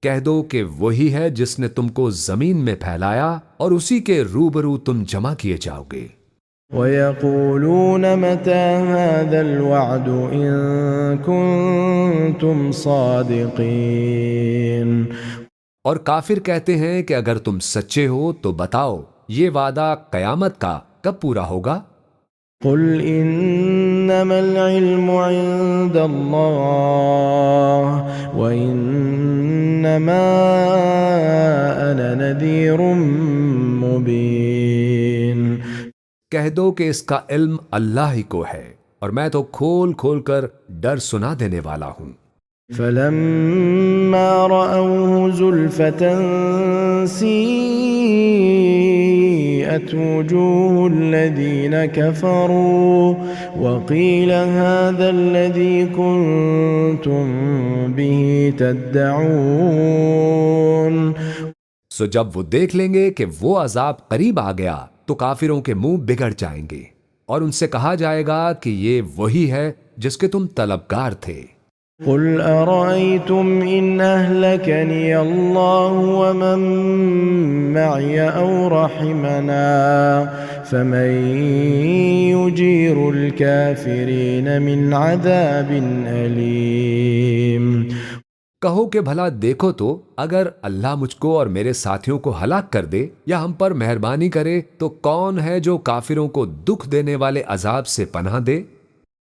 کہہ دو کہ وہی ہے جس نے تم کو زمین میں پھیلایا اور اسی کے روبرو تم جمع کیے جاؤ گے۔ وَيَقُولُونَ مَتَى هَذَا الْوَعْدُ إِن كُنتُمْ صَادِقِينَ اور کافر کہتے ہیں کہ اگر تم سچے ہو تو بتاؤ یہ وعدہ قیامت کا کب پورا ہوگا؟ قُلْ إِنَّمَا الْعِلْمُ عِندَ اللَّهِ وَإِنَّمَا أَنَا نَذِيرٌ مُبِينٌ کہہ دو کہ اس کا علم اللہ ہی کو ہے اور میں تو کھول کھول کر ڈر سنا دینے والا ہوں۔ فَلَمَّا رَأَوْهُ زُلْفَةً سِيئَتْ وُجُوهُ الَّذِينَ كَفَرُوا وَقِيلَ هَذَا الَّذِي كُنتُم بِهِ تَدَّعُونَ سو جب وہ دیکھ لیں گے کہ وہ عذاب قریب آ گیا تو کافروں کے منہ بگڑ جائیں گے اور ان سے کہا جائے گا کہ یہ وہی ہے جس کے تم طلبگار تھے۔ قُلْ أَرَأَيْتُمْ إِنْ أَهْلَكَنِيَ اللَّهُ وَمَن مَّعِيَ أَوْ رَحِمَنَا فَمَن يُجِيرُ الْكَافِرِينَ مِنْ عَذَابٍ أَلِيمٍ کہو کہ بھلا دیکھو تو اگر اللہ مجھ کو اور میرے ساتھیوں کو ہلاک کر دے یا ہم پر مہربانی کرے تو کون ہے جو کافروں کو دکھ دینے والے عذاب سے پناہ دے؟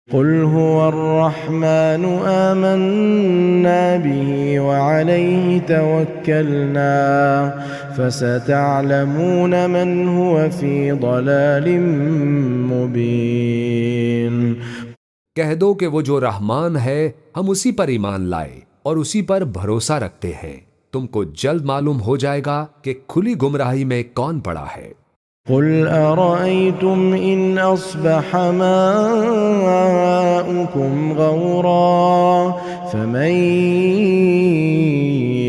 قُلْ هُوَ الرَّحْمَنُ آمَنَّا بِهِ وَعَلَيْهِ تَوَكَّلْنَا فَسَتَعْلَمُونَ مَنْ هُوَ فِي ضَلَالٍ مُبِينٍ کہہ دو کہ وہ جو رحمان ہے ہم اسی پر ایمان لائے اور اسی پر بھروسہ رکھتے ہیں، تم کو جلد معلوم ہو جائے گا کہ کھلی گمراہی میں کون پڑا ہے۔ قُلْ أَرَأَيْتُمْ إِنْ أَصْبَحَ مَاؤُكُمْ غَوْرًا فَمَن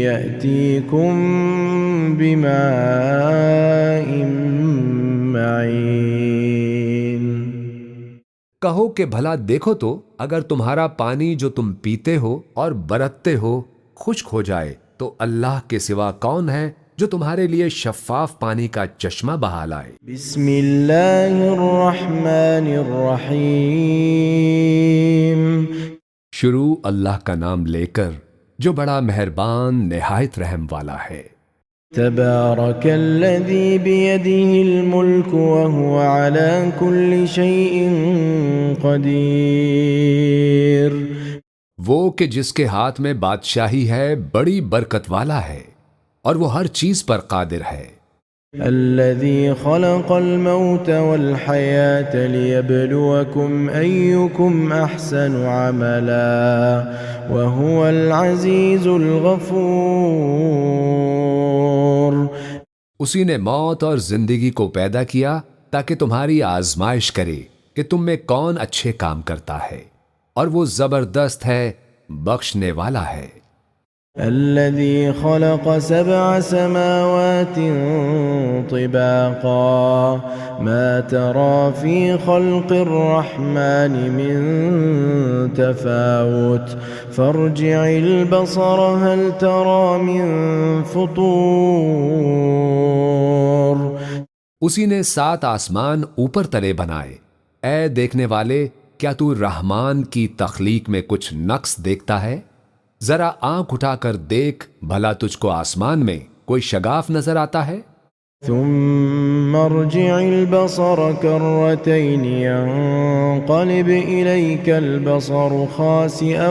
يَأْتِيكُم بِمَاءٍ مَّعِينٍ کہو کہ بھلا دیکھو تو اگر تمہارا پانی جو تم پیتے ہو اور برتتے ہو خشک ہو جائے تو اللہ کے سوا کون ہے جو تمہارے لیے شفاف پانی کا چشمہ بہا لائے۔ بسم اللہ الرحمن الرحیم شروع اللہ کا نام لے کر جو بڑا مہربان نہایت رحم والا ہے۔ تبارک الذی بیدہ الملک وہو علی کل شیء قدیر وہ کہ جس کے ہاتھ میں بادشاہی ہے بڑی برکت والا ہے اور وہ ہر چیز پر قادر ہے۔ الذي خلق الموت والحياة ليبلوكم أيكم أحسن عملا وهو العزيز الغفور اسی نے موت اور زندگی کو پیدا کیا تاکہ تمہاری آزمائش کرے کہ تم میں کون اچھے کام کرتا ہے، اور وہ زبردست ہے، بخشنے والا ہے۔ الذي خلق 7 سماوات طباقا ما ترى في خلق الرحمن من تفاوت فارجع البصر هل ترى من فطور اسی نے 7 آسمان اوپر تلے بنائے۔ اے دیکھنے والے، کیا تو رحمان کی تخلیق میں کچھ نقص دیکھتا ہے؟ ذرا آنکھ اٹھا کر دیکھ، بھلا تجھ کو آسمان میں کوئی شگاف نظر آتا ہے؟ ثم ارجع البصر كرتين ينقلب إليك البصر خاسئا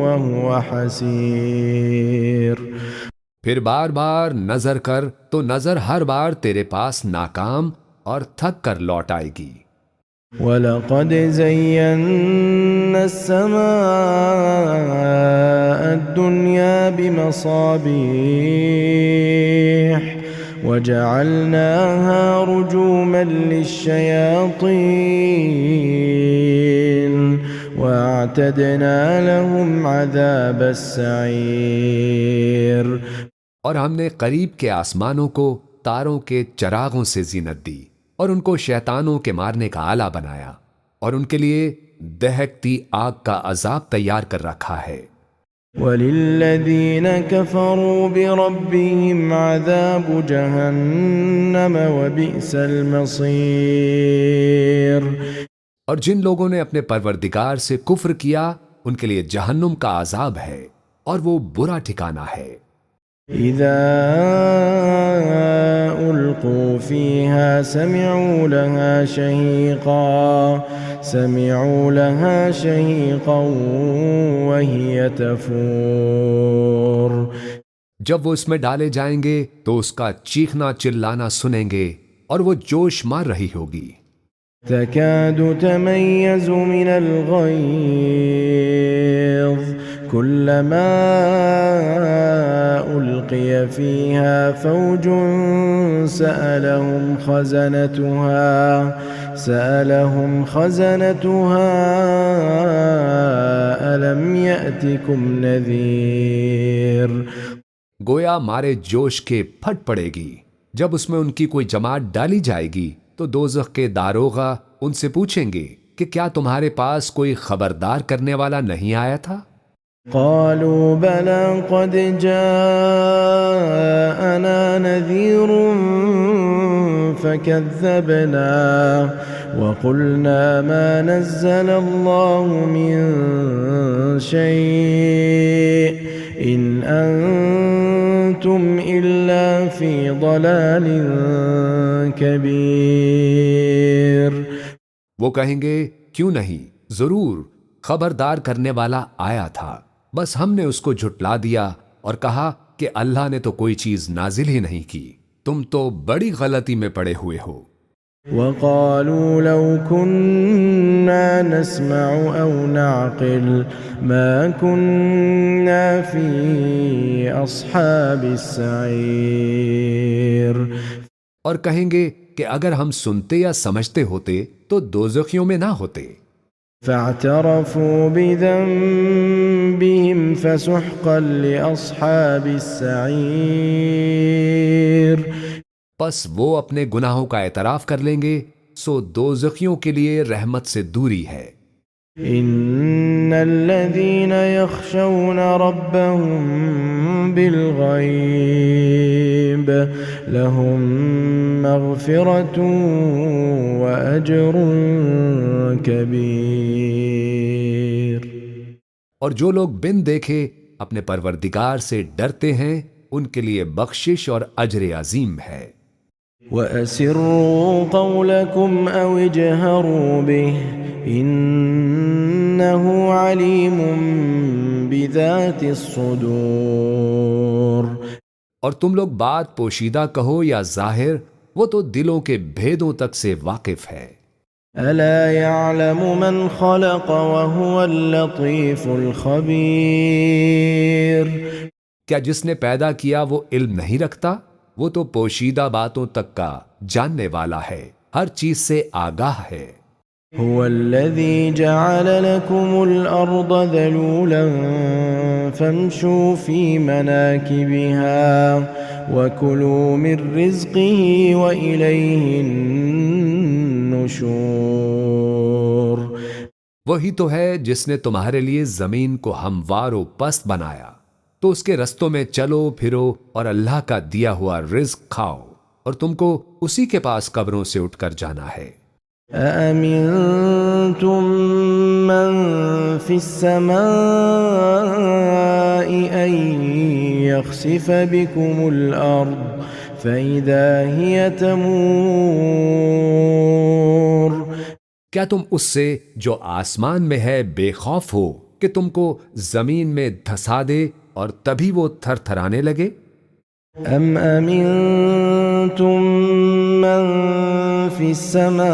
وهو حسير پھر بار بار نظر کر تو نظر ہر بار تیرے پاس ناکام اور تھک کر لوٹ آئے گی۔ وَلَقَدْ زَيَّنَّا السَّمَاءَ الدُّنْيَا بِمَصَابِيحَ وَجَعَلْنَاهَا رُجُومًا لِلشَّيَاطِينِ وأعتدنا لهم عذاب السعير. اور ہم نے قریب کے آسمانوں کو تاروں کے چراغوں سے زینت دی اور ان کو شیطانوں کے مارنے کا آلہ بنایا اور ان کے لیے دہکتی آگ کا عذاب تیار کر رکھا ہے. وَلِلَّذِينَ كَفَرُوا بِرَبِّهِمْ عَذَابُ جَهَنَّمَ وَبِئْسَ الْمَصِيرُ. اور جن لوگوں نے اپنے پروردگار سے کفر کیا ان کے لیے جہنم کا عذاب ہے اور وہ برا ٹھکانہ ہے. إِذَا أُلْقُوا فِيهَا سَمِعُوا لَهَا شَهِيقًا وَهِيَ تَفُورُ. جب وہ اس میں ڈالے جائیں گے تو اس کا چیخنا چلانا سنیں گے اور وہ جوش مار رہی ہوگی. تكاد تميز من الغيظ كلما ألقي فيها فوج سألهم خزنتها ألم يأتكم نذير. گویا مارے جوش کے پھٹ پڑے گی. جب اس میں ان کی کوئی جماعت ڈالی جائے گی تو دوزخ کے داروغہ ان سے پوچھیں گے کہ کیا تمہارے پاس کوئی خبردار کرنے والا نہیں آیا تھا؟ قالوا بلى قد جاءنا نذير فكذبنا وقلنا ما نزل الله من شيء إن أنتم إلا في ضلال كبير. وہ کہیں گے کیوں نہیں، ضرور خبردار کرنے والا آیا تھا، بس ہم نے اس کو جھٹلا دیا اور کہا کہ اللہ نے تو کوئی چیز نازل ہی نہیں کی، تم تو بڑی غلطی میں پڑے ہوئے ہو. وقالوا لو كنا نسمع أو نعقل ما كنا في أصحاب السعير. اور کہیں گے کہ اگر ہم سنتے یا سمجھتے ہوتے تو دوزخیوں میں نہ ہوتے. فاعترفوا بذنبهم فسحقا لأصحاب السعير. پس وہ اپنے گناہوں کا اعتراف کر لیں گے، سو دوزخیوں کے لیے رحمت سے دوری ہے. ان الذين يخشون ربهم بالغيب لهم مغفرة وأجر كبير. اور جو لوگ بن دیکھے اپنے پروردگار سے ڈرتے ہیں ان کے لیے بخشش اور اجر عظیم ہے. وَأَسِرُّوا قَوْلَكُمْ أَوْ اجْهَرُوا بِهِ إِنَّهُ عَلِيمٌ بِذَاتِ الصُّدُورِ. اور تم لوگ بات پوشیدہ کہو یا ظاہر، وہ تو دلوں کے بھیدوں تک سے واقف ہے. أَلَا يَعْلَمُ مَنْ خَلَقَ وَهُوَ اللَّطِيفُ الْخَبِيرُ. کیا جس نے پیدا کیا وہ علم نہیں رکھتا؟ وہ تو پوشیدہ باتوں تک کا جاننے والا ہے، ہر چیز سے آگاہ ہے. هو الذي جعل لكم الأرض ذلولا فامشوا في مناكبها وكلوا من رزقه وإليه النشور. وہی تو ہے جس نے تمہارے لیے زمین کو ہموار و پست بنایا، تو اس کے رستوں میں چلو پھرو اور اللہ کا دیا ہوا رزق کھاؤ، اور تم کو اسی کے پاس قبروں سے اٹھ کر جانا ہے. أَأَمِنْتُمْ مَنْ فِي السَّمَاءِ أَنْ يَخْسِفَ بِكُمُ الْأَرْضَ فَإِذَا هِيَ تَمُورُ. کیا تم اس سے جو آسمان میں ہے بے خوف ہو کہ تم کو زمین میں دھسا دے اور تبھی وہ تھر تھرانے لگے؟ أَمْ أَمِنْتُمْ مَنْ فِي السَّمَاءِ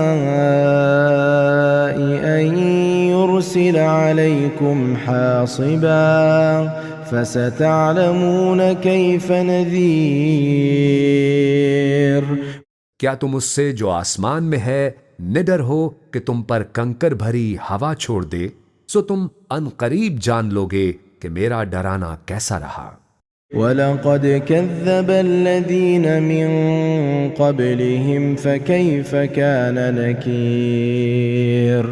أَنْ يُرْسِلَ عَلَيْكُمْ حَاصِبًا فَسَتَعْلَمُونَ كَيْفَ نَذِيرٌ. کیا تم اس سے جو آسمان میں ہے نڈر ہو کہ تم پر کنکر بھری ہوا چھوڑ دے؟ سو تم ان قریب جان لوگے کہ میرا ڈرانا کیسا رہا۔ وَلَقَدْ كَذَّبَ الَّذِينَ مِن قَبْلِهِمْ فَكَيْفَ كَانَ نَكِيرٌ۔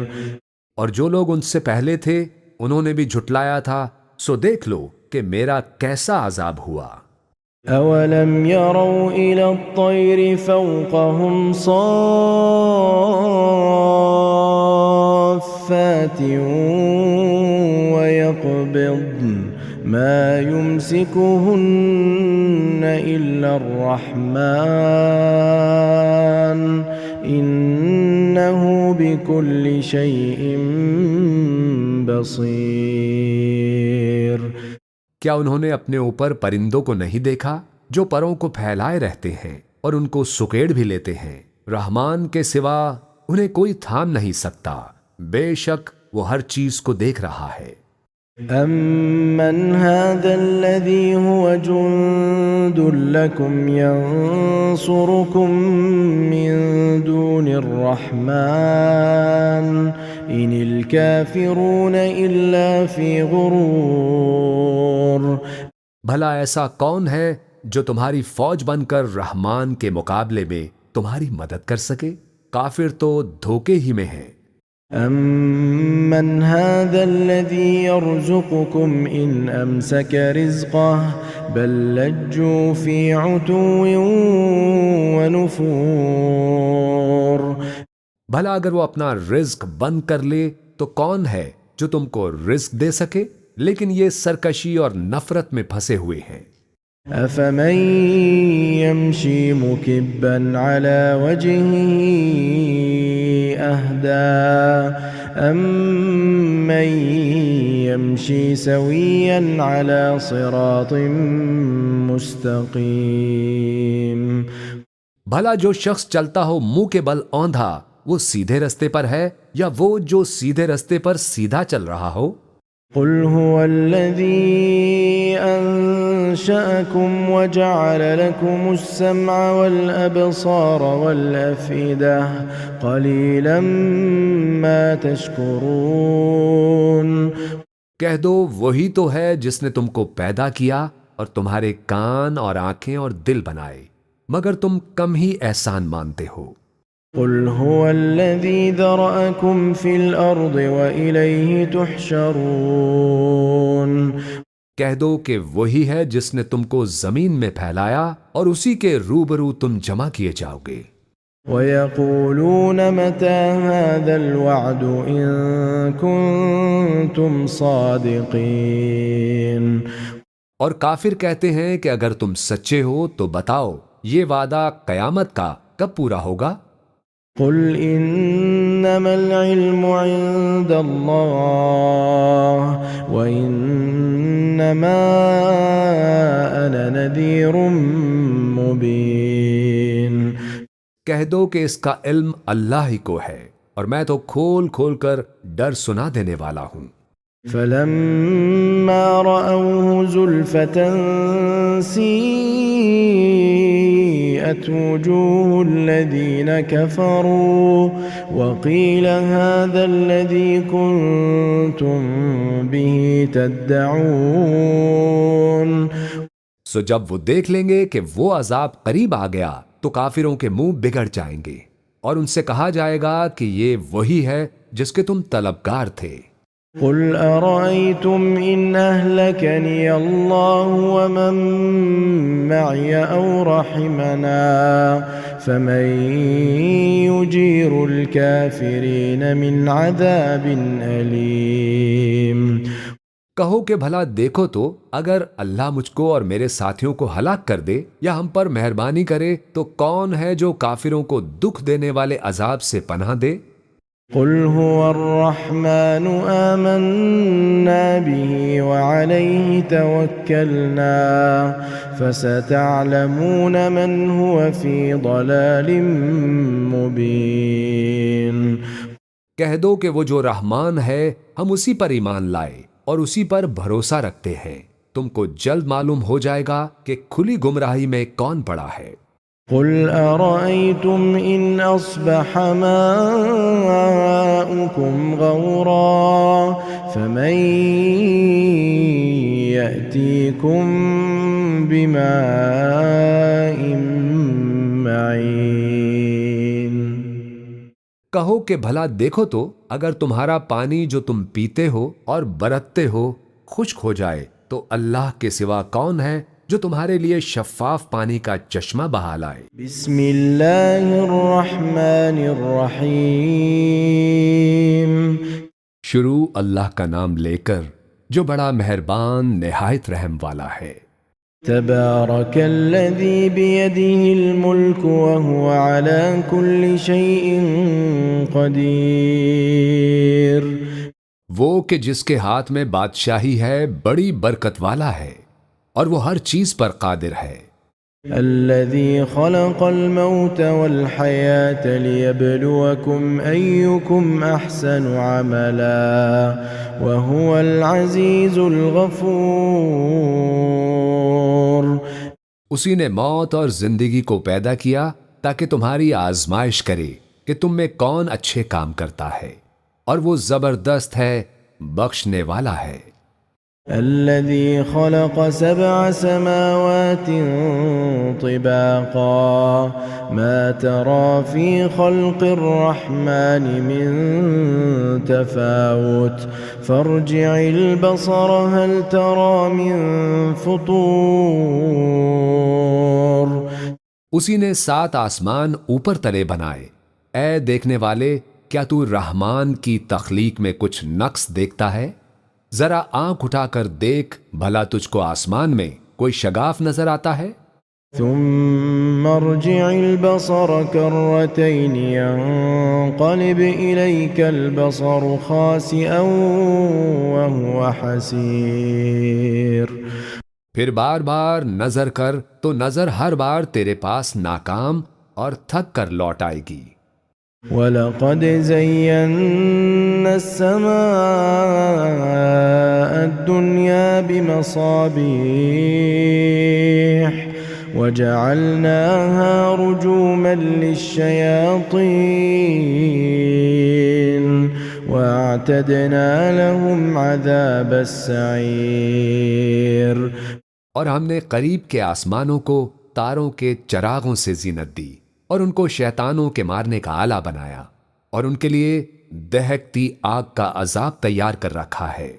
اور جو لوگ ان سے پہلے تھے انہوں نے بھی جھٹلایا تھا، سو دیکھ لو کہ میرا کیسا عذاب ہوا۔ أَوَلَمْ يَرَوْا إِلَى الطَّيْرِ فَوْقَهُمْ صَافَّاتٍ وَيَقْبِضْنَ مَا يُمْسِكُهُنَّ إِلَّا الرَّحْمَنُ إِنَّهُ بِكُلِّ شَيْءٍ بَصِيرٌ۔ کیا انہوں نے اپنے اوپر پرندوں کو نہیں دیکھا جو پروں کو پھیلائے رہتے ہیں اور ان کو سکیڑ بھی لیتے ہیں؟ رحمان کے سوا انہیں کوئی تھام نہیں سکتا، بے شک وہ ہر چیز کو دیکھ رہا ہے۔ أَمَّنْ هَذَا الَّذِي هُوَ جُندٌ لَكُمْ يَنصُرُكُم مِّن دُونِ الرَّحْمَنِ إِنِ الْكَافِرُونَ إِلَّا فِي غُرُورٍ۔ بھلا ایسا کون ہے جو تمہاری فوج بن کر رحمان کے مقابلے میں تمہاری مدد کر سکے؟ کافر تو دھوکے ہی میں ہیں۔ أَمَّنْ هَذَا الَّذِي يَرْزُقُكُمْ إِنْ أَمْسَكَ رِزْقَهُ بَلْ لَجُّوا فِي عُتُوٍّ وَنُفُورٍ۔ بھلا اگر وہ اپنا رزق بند کر لے تو کون ہے جو تم کو رزق دے سکے؟ لیکن یہ سرکشی اور نفرت میں پھنسے ہوئے ہیں۔ أَفَمَن يَمْشِي مُكِبًّا عَلَى وَجْهِهِ أَهْدَىٰ أَمَّن يَمْشِي سَوِيًّا عَلَى صِرَاطٍ مُسْتَقِيمٍ۔ بھلا جو شخص چلتا ہو منہ کے بل اوندھا وہ سیدھے رستے پر ہے یا وہ جو سیدھے رستے پر سیدھا چل رہا ہو؟ قُلْ هُوَ الَّذِي أَنشَأَكُمْ وَجَعَلَ لَكُمُ السَّمْعَ وَالْأَبْصَارَ وَالْأَفْئِدَةَ قَلِيلًا مَا تَشْكُرُونَ۔ کہہ دو وہی تو ہے جس نے تم کو پیدا کیا اور تمہارے کان اور آنکھیں اور دل بنائے، مگر تم کم ہی احسان مانتے ہو۔ قُلْ هُوَ الَّذِي ذَرَأَكُمْ فِي الْأَرْضِ وَإِلَيْهِ تُحْشَرُونَ۔ کہہ دو کہ وہی ہے جس نے تم کو زمین میں پھیلایا اور اسی کے روبرو تم جمع کیے جاؤ گے۔ وَيَقُولُونَ مَتَى هَذَا الْوَعْدُ إِن كُنتُمْ صَادِقِينَ۔ اور کافر کہتے ہیں کہ اگر تم سچے ہو تو بتاؤ یہ وعدہ قیامت کا کب پورا ہوگا؟ قُلْ إِنَّمَا الْعِلْمُ عِندَ اللَّهِ وَإِنَّمَا أَنَا نَذِيرٌ مُبِينٌ۔ کہہ دو کہ اس کا علم اللہ ہی کو ہے اور میں تو کھول کھول کر ڈر سنا دینے والا ہوں۔ فَلَمَّا رَأَوْهُ زُلْفَةً سِيئَتْ وُجُوهُ الَّذِينَ كَفَرُوا وَقِيلَ هَذَا الَّذِي كُنتُم بِهِ تَدَّعُونَ۔ سو جب وہ دیکھ لیں گے کہ وہ عذاب قریب آ گیا تو کافروں کے منہ بگڑ جائیں گے اور ان سے کہا جائے گا کہ یہ وہی ہے جس کے تم طلبگار تھے۔ قُلْ أَرَأَيْتُمْ إِنْ أَهْلَكَنِيَ اللَّهُ وَمَن مَّعِيَ أَوْ رَحِمَنَا فَمَن يُجِيرُ الْكَافِرِينَ مِنْ عَذَابٍ أَلِيمٍ۔ کہو کہ بھلا دیکھو تو اگر اللہ مجھ کو اور میرے ساتھیوں کو ہلاک کر دے یا ہم پر مہربانی کرے تو کون ہے جو کافروں کو دکھ دینے والے عذاب سے پناہ دے؟ قُلْ هُوَ الرَّحْمَنُ آمَنَّا بِهِ وَعَلَيْهِ تَوَكَّلْنَا فَسَتَعْلَمُونَ مَنْ هُوَ فِي ضَلَالٍ مُبِينٍ۔ کہہ دو کہ وہ جو رحمان ہے ہم اسی پر ایمان لائے اور اسی پر بھروسہ رکھتے ہیں، تم کو جلد معلوم ہو جائے گا کہ کھلی گمراہی میں کون پڑا ہے۔ قل أرأيتم إن أصبح ماؤكم غورا فمن يأتيكم بماء معين۔ کہو کہ بھلا دیکھو تو اگر تمہارا پانی جو تم پیتے ہو اور برتتے ہو خشک ہو جائے تو اللہ کے سوا کون ہے جو تمہارے لیے شفاف پانی کا چشمہ بہا لائے۔ بسم اللہ الرحمن الرحیم۔ شروع اللہ کا نام لے کر جو بڑا مہربان نہایت رحم والا ہے۔ تبارک الذی بیدہ الملک وہو علی کل شیء قدیر۔ وہ کہ جس کے ہاتھ میں بادشاہی ہے بڑی برکت والا ہے اور وہ ہر چیز پر قادر ہے۔ الذي خلق الموت والحياة ليبلوكم أيكم أحسن عملا وهو العزيز الغفور۔ اسی نے موت اور زندگی کو پیدا کیا تاکہ تمہاری آزمائش کرے کہ تم میں کون اچھے کام کرتا ہے، اور وہ زبردست ہے، بخشنے والا ہے۔ الذي خلق 7 سماوات طباقا ما ترى في خلق الرحمن من تفاوت فارجع البصر هل ترى من فطور۔ اسی نے 7 آسمان اوپر تلے بنائے۔ اے دیکھنے والے، کیا تو رحمان کی تخلیق میں کچھ نقص دیکھتا ہے؟ ذرا آنکھ اٹھا کر دیکھ، بھلا تجھ کو آسمان میں کوئی شگاف نظر آتا ہے؟ ثم ارجع البصر كرتين ينقلب إليك البصر خاسئا وهو حسير۔ پھر بار بار نظر کر تو نظر ہر بار تیرے پاس ناکام اور تھک کر لوٹ آئے گی۔ وَلَقَدْ زَيَّنَّا السَّمَاءَ الدُّنْيَا بِمَصَابِيحَ وَجَعَلْنَاهَا رُجُومًا لِلشَّيَاطِينِ وَأَعْتَدْنَا لَهُمْ عَذَابَ السَّعِيرِ۔ اور ہم نے قریب کے آسمانوں کو تاروں کے چراغوں سے زینت دی اور ان کو شیطانوں کے مارنے کا آلہ بنایا، اور ان کے لیے دہکتی آگ کا عذاب تیار کر رکھا ہے۔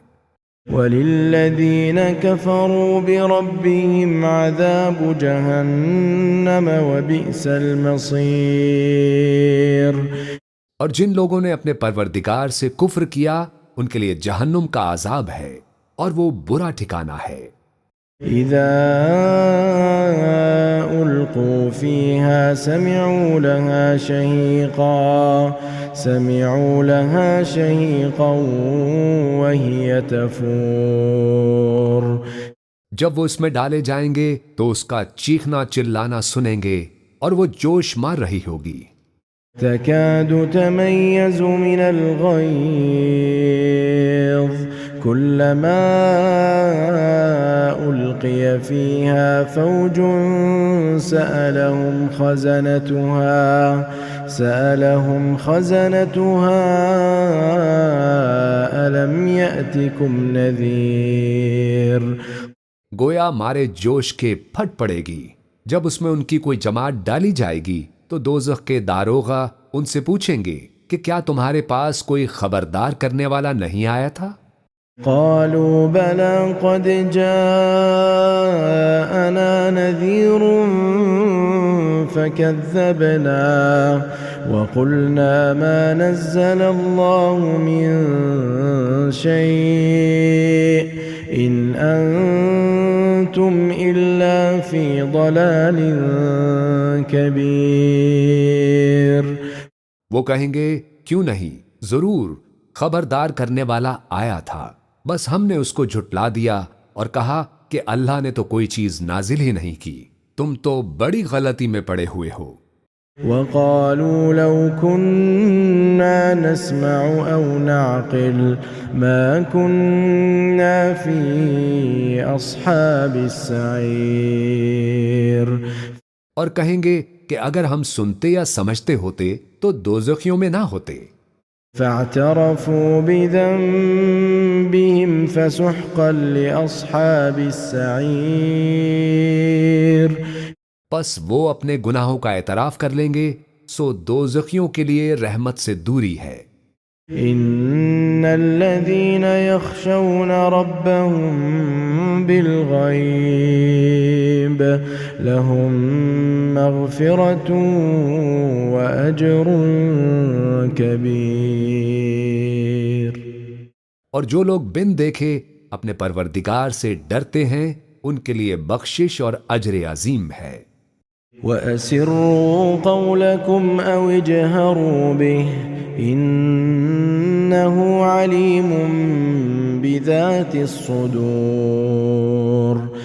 وَلِلَّذِينَ كَفَرُوا بِرَبِّهِمْ عَذَابُ جَهَنَّمَ وَبِئْسَ الْمَصِيرُ۔ اور جن لوگوں نے اپنے پروردگار سے کفر کیا ان کے لیے جہنم کا عذاب ہے اور وہ برا ٹھکانہ ہے۔ إِذَا أُلْقُوا فِيهَا سَمِعُوا لَهَا شَهِيقًا وَهِيَ تَفُورُ۔ جب وہ اس میں ڈالے جائیں گے تو اس کا چیخنا چلانا سنیں گے اور وہ جوش مار رہی ہوگی۔ تَكَادُ تَمَيَّزُ مِنَ الْغَيْظِ كُلَّمَا أُلْقِيَ فِيهَا فَوْجٌ سَأَلَهُمْ خَزَنَتُهَا أَلَمْ يَأْتِكُمْ نَذِيرٌ۔ گویا مارے جوش کے پھٹ پڑے گی۔ جب اس میں ان کی کوئی جماعت ڈالی جائے گی تو دوزخ کے داروغہ ان سے پوچھیں گے کہ کیا تمہارے پاس کوئی خبردار کرنے والا نہیں آیا تھا؟ قالوا بلى قد جاءنا نذير فكذبنا وقلنا ما نزل الله من شيء إن أنتم إلا في ضلال كبير۔ وہ کہیں گے کیوں نہیں، ضرور خبردار کرنے والا آیا تھا، بس ہم نے اس کو جھٹلا دیا اور کہا کہ اللہ نے تو کوئی چیز نازل ہی نہیں کی، تم تو بڑی غلطی میں پڑے ہوئے ہو۔ وَقَالُوا لَوْ كُنَّا نَسْمَعُ أَوْ نَعْقِلُ مَا كُنَّا فِي أَصْحَابِ السَّعِيرِ۔ اور کہیں گے کہ اگر ہم سنتے یا سمجھتے ہوتے تو دوزخیوں میں نہ ہوتے۔ فاعترفوا بذنبهم فسحقا لأصحاب السعير۔ پس وہ اپنے گناہوں کا اعتراف کر لیں گے، سو دوزخیوں کے لیے رحمت سے دوری ہے۔ ان الذين يخشون ربهم بالغيب لهم مغفرة واجر كبير۔ اور جو لوگ بن دیکھے اپنے پروردگار سے ڈرتے ہیں ان کے لیے بخشش اور اجر عظیم ہے۔ وَأَسِرُّوا قَوْلَكُمْ أَوْ اجْهَرُوا بِهِ إِنَّهُ عَلِيمٌ بِذَاتِ الصُّدُورِ۔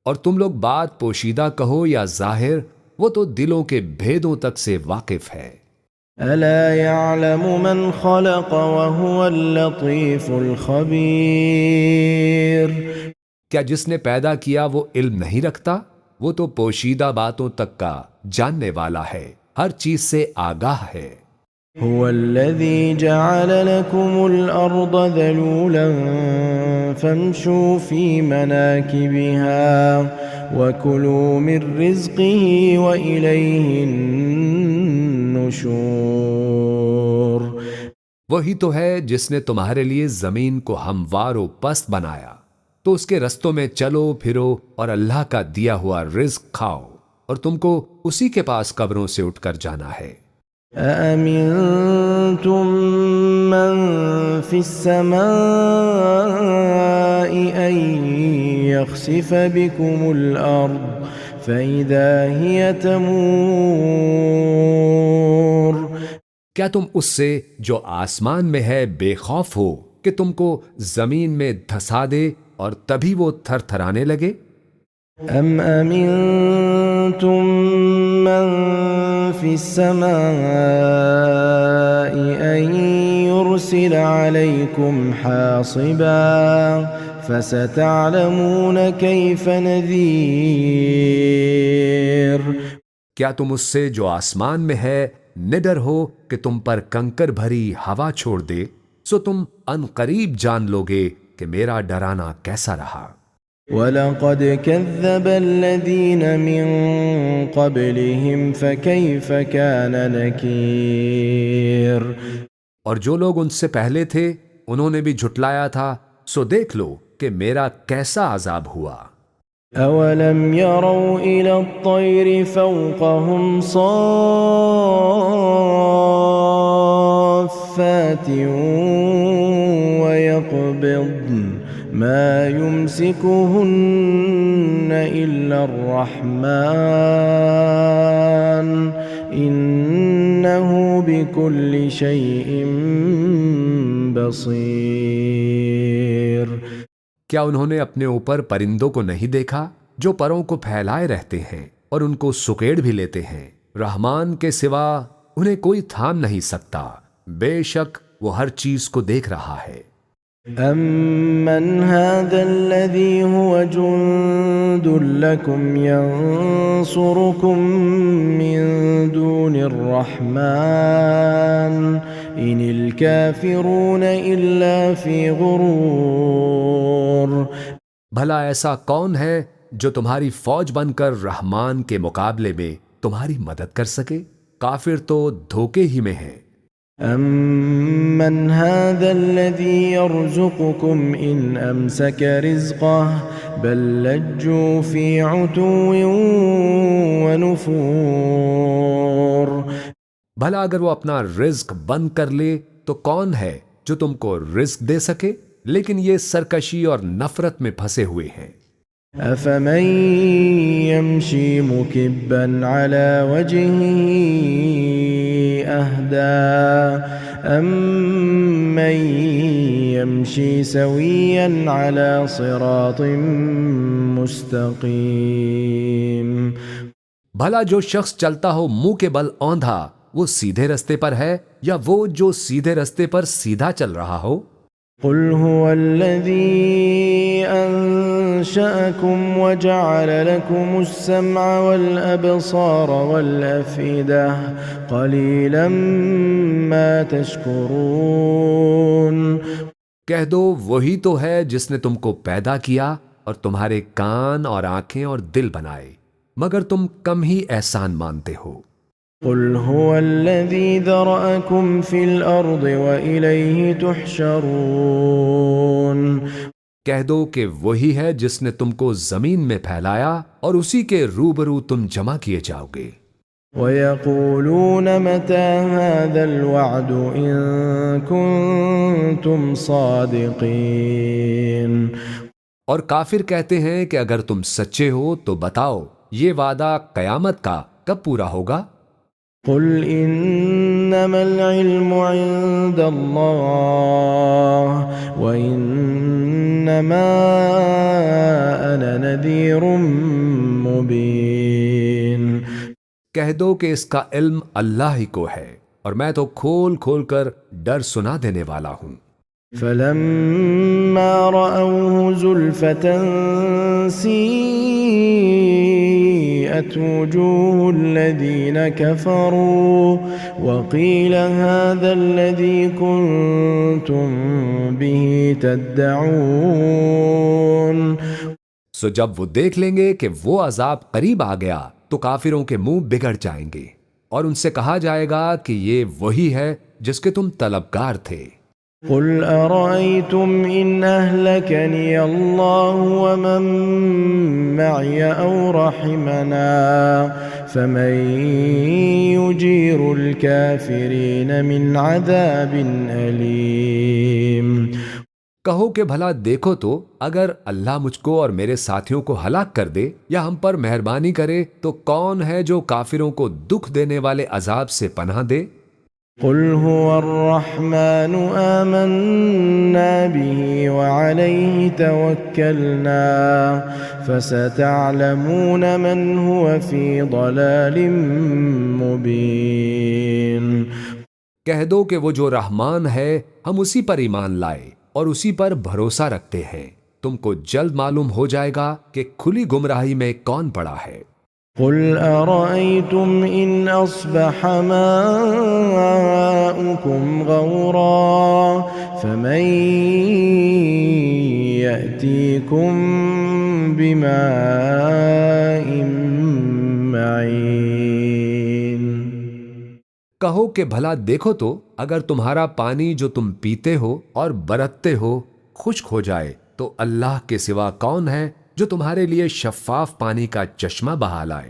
اور تم لوگ بات پوشیدہ کہو یا ظاہر، وہ تو دلوں کے بھیدوں تک سے واقف ہے۔ أَلَا يَعْلَمُ مَنْ خَلَقَ وَهُوَ اللَّطِيفُ الْخَبِيرُ۔ کیا جس نے پیدا کیا وہ علم نہیں رکھتا؟ وہ تو پوشیدہ باتوں تک کا جاننے والا ہے، ہر چیز سے آگاہ ہے۔ هو الذي جعل لكم الأرض ذلولا فامشوا في مناكبها وكلوا من رزقه وإليه النشور۔ وہی تو ہے جس نے تمہارے لیے زمین کو ہموار و پست بنایا، تو اس کے رستوں میں چلو پھرو اور اللہ کا دیا ہوا رزق کھاؤ، اور تم کو اسی کے پاس قبروں سے اٹھ کر جانا ہے۔ أَأَمِنْتُمْ مَنْ فِي السَّمَاءِ أَنْ يَخْسِفَ بِكُمُ الْأَرْضَ فَإِذَا هِيَ تَمُورُ۔ کیا تم اس سے جو آسمان میں ہے بے خوف ہو کہ تم کو زمین میں دھسا دے اور تبھی وہ تھر تھرانے لگے؟ أَمْ أَمِنْتُمْ مَنْ فِي السَّمَاءِ أَنْ يُرْسِلَ عَلَيْكُمْ حَاصِبًا فَسَتَعْلَمُونَ كَيْفَ نَذِيرٌ۔ کیا تم اس سے جو آسمان میں ہے نڈر ہو کہ تم پر کنکر بھری ہوا چھوڑ دے، سو تم ان قریب جان لوگے کہ میرا ڈرانا کیسا رہا۔ وَلَقَدْ كَذَّبَ الَّذِينَ مِن قَبْلِهِمْ فَكَيْفَ كَانَ نَكِيرٌ۔ اور جو لوگ ان سے پہلے تھے انہوں نے بھی جھٹلایا تھا، سو دیکھ لو کہ میرا کیسا عذاب ہوا۔ أَوَلَمْ يَرَوْا إِلَى الطَّيْرِ فَوْقَهُمْ صَافَّاتٍ وَيَقْبِضْنَ مَا يُمْسِكُهُنَّ إِلَّا الرَّحْمَنُ إِنَّهُ بِكُلِّ شَيْءٍ بَصِيرٌ۔ کیا انہوں نے اپنے اوپر پرندوں کو نہیں دیکھا جو پروں کو پھیلائے رہتے ہیں اور ان کو سکیڑ بھی لیتے ہیں؟ رحمان کے سوا انہیں کوئی تھام نہیں سکتا، بے شک وہ ہر چیز کو دیکھ رہا ہے۔ أَمَّنْ هَذَا الَّذِي هُوَ جُنْدٌ لَكُمْ يَنْصُرُكُمْ مِنْ دُونِ الرَّحْمَنِ إِنِ الْكَافِرُونَ إِلَّا فِي غُرُورٍ۔ بھلا ایسا کون ہے جو تمہاری فوج بن کر رحمان کے مقابلے میں تمہاری مدد کر سکے؟ کافر تو دھوکے ہی میں ہیں۔ أَمَّنْ هَذَا الَّذِي يَرْزُقُكُمْ إِنْ أَمْسَكَ رِزْقَهُ بَلْ لَجُّوا فِي عُتُوٍّ وَنُفُورٍ۔ بھلا اگر وہ اپنا رزق بند کر لے تو کون ہے جو تم کو رزق دے سکے؟ لیکن یہ سرکشی اور نفرت میں پھنسے ہوئے ہیں۔ أَفَمَن يَمْشِي مُكِبًّا عَلَى وَجْهِهِ أَهْدَىٰ أَمَّن يَمْشِي سَوِيًّا عَلَى صِرَاطٍ مُسْتَقِيمٍ۔ بھلا جو شخص چلتا ہو منہ کے بل اوندھا وہ سیدھے رستے پر ہے، یا وہ جو سیدھے رستے پر سیدھا چل رہا ہو؟ قُلْ هُوَ الَّذِي أنشأكم وجعل لكم السمع والأبصار والأفئدة قليلا ما تشكرون۔ کہہ دو وہی تو ہے جس نے تم کو پیدا کیا اور تمہارے کان اور آنکھیں اور دل بنائے، مگر تم کم ہی احسان مانتے ہو۔ قل هو الذي ذرأكم في الأرض وإليه تحشرون۔ کہہ دو کہ وہی ہے جس نے تم کو زمین میں پھیلایا اور اسی کے روبرو تم جمع کیے جاؤ گے۔ وَيَقُولُونَ مَتَى هَذَا الْوَعْدُ إِن كُنتُمْ صَادِقِينَ۔ اور کافر کہتے ہیں کہ اگر تم سچے ہو تو بتاؤ یہ وعدہ قیامت کا کب پورا ہوگا؟ قُلْ إِنَّمَا الْعِلْمُ عِندَ اللَّهِ وَإِنَّمَا أَنَا نَذِيرٌ مُبِينٌ۔ کہہ دو کہ اس کا علم اللہ ہی کو ہے اور میں تو کھول کھول کر ڈر سنا دینے والا ہوں۔ فَلَمَّا رَأَوْهُ زُلْفَةً سِيئَتْ وُجُوهُ الَّذِينَ كَفَرُوا وَقِيلَ هَذَا الَّذِي كُنتُم بِهِ تَدَّعُونَ۔ سو جب وہ دیکھ لیں گے کہ وہ عذاب قریب آ گیا تو کافروں کے منہ بگڑ جائیں گے اور ان سے کہا جائے گا کہ یہ وہی ہے جس کے تم طلبگار تھے۔ قُلْ أَرَأَيْتُمْ إِنْ أَهْلَكَنِيَ اللَّهُ وَمَن مَّعِيَ أَوْ رَحِمَنَا فَمَن يُجِيرُ الْكَافِرِينَ مِنْ عَذَابٍ أَلِيمٍ۔ کہو کہ بھلا دیکھو تو اگر اللہ مجھ کو اور میرے ساتھیوں کو ہلاک کر دے یا ہم پر مہربانی کرے تو کون ہے جو کافروں کو دکھ دینے والے عذاب سے پناہ دے؟ قُلْ هُوَ الرَّحْمَنُ آمَنَّا بِهِ وَعَلَيْهِ تَوَكَّلْنَا فَسَتَعْلَمُونَ مَنْ هُوَ فِي ضَلَالٍ مُبِينٍ۔ کہہ دو کہ وہ جو رحمان ہے ہم اسی پر ایمان لائے اور اسی پر بھروسہ رکھتے ہیں، تم کو جلد معلوم ہو جائے گا کہ کھلی گمراہی میں کون پڑا ہے۔ قُلْ أَرَأَيْتُمْ إِنْ أَصْبَحَ مَاؤُكُمْ غَوْرًا فَمَن يَأْتِيكُم بِمَاءٍ مَّعِينٍ۔ کہو کہ بھلا دیکھو تو اگر تمہارا پانی جو تم پیتے ہو اور برتتے ہو خشک ہو جائے تو اللہ کے سوا کون ہے جو تمہارے لیے شفاف پانی کا چشمہ بہا لائے؟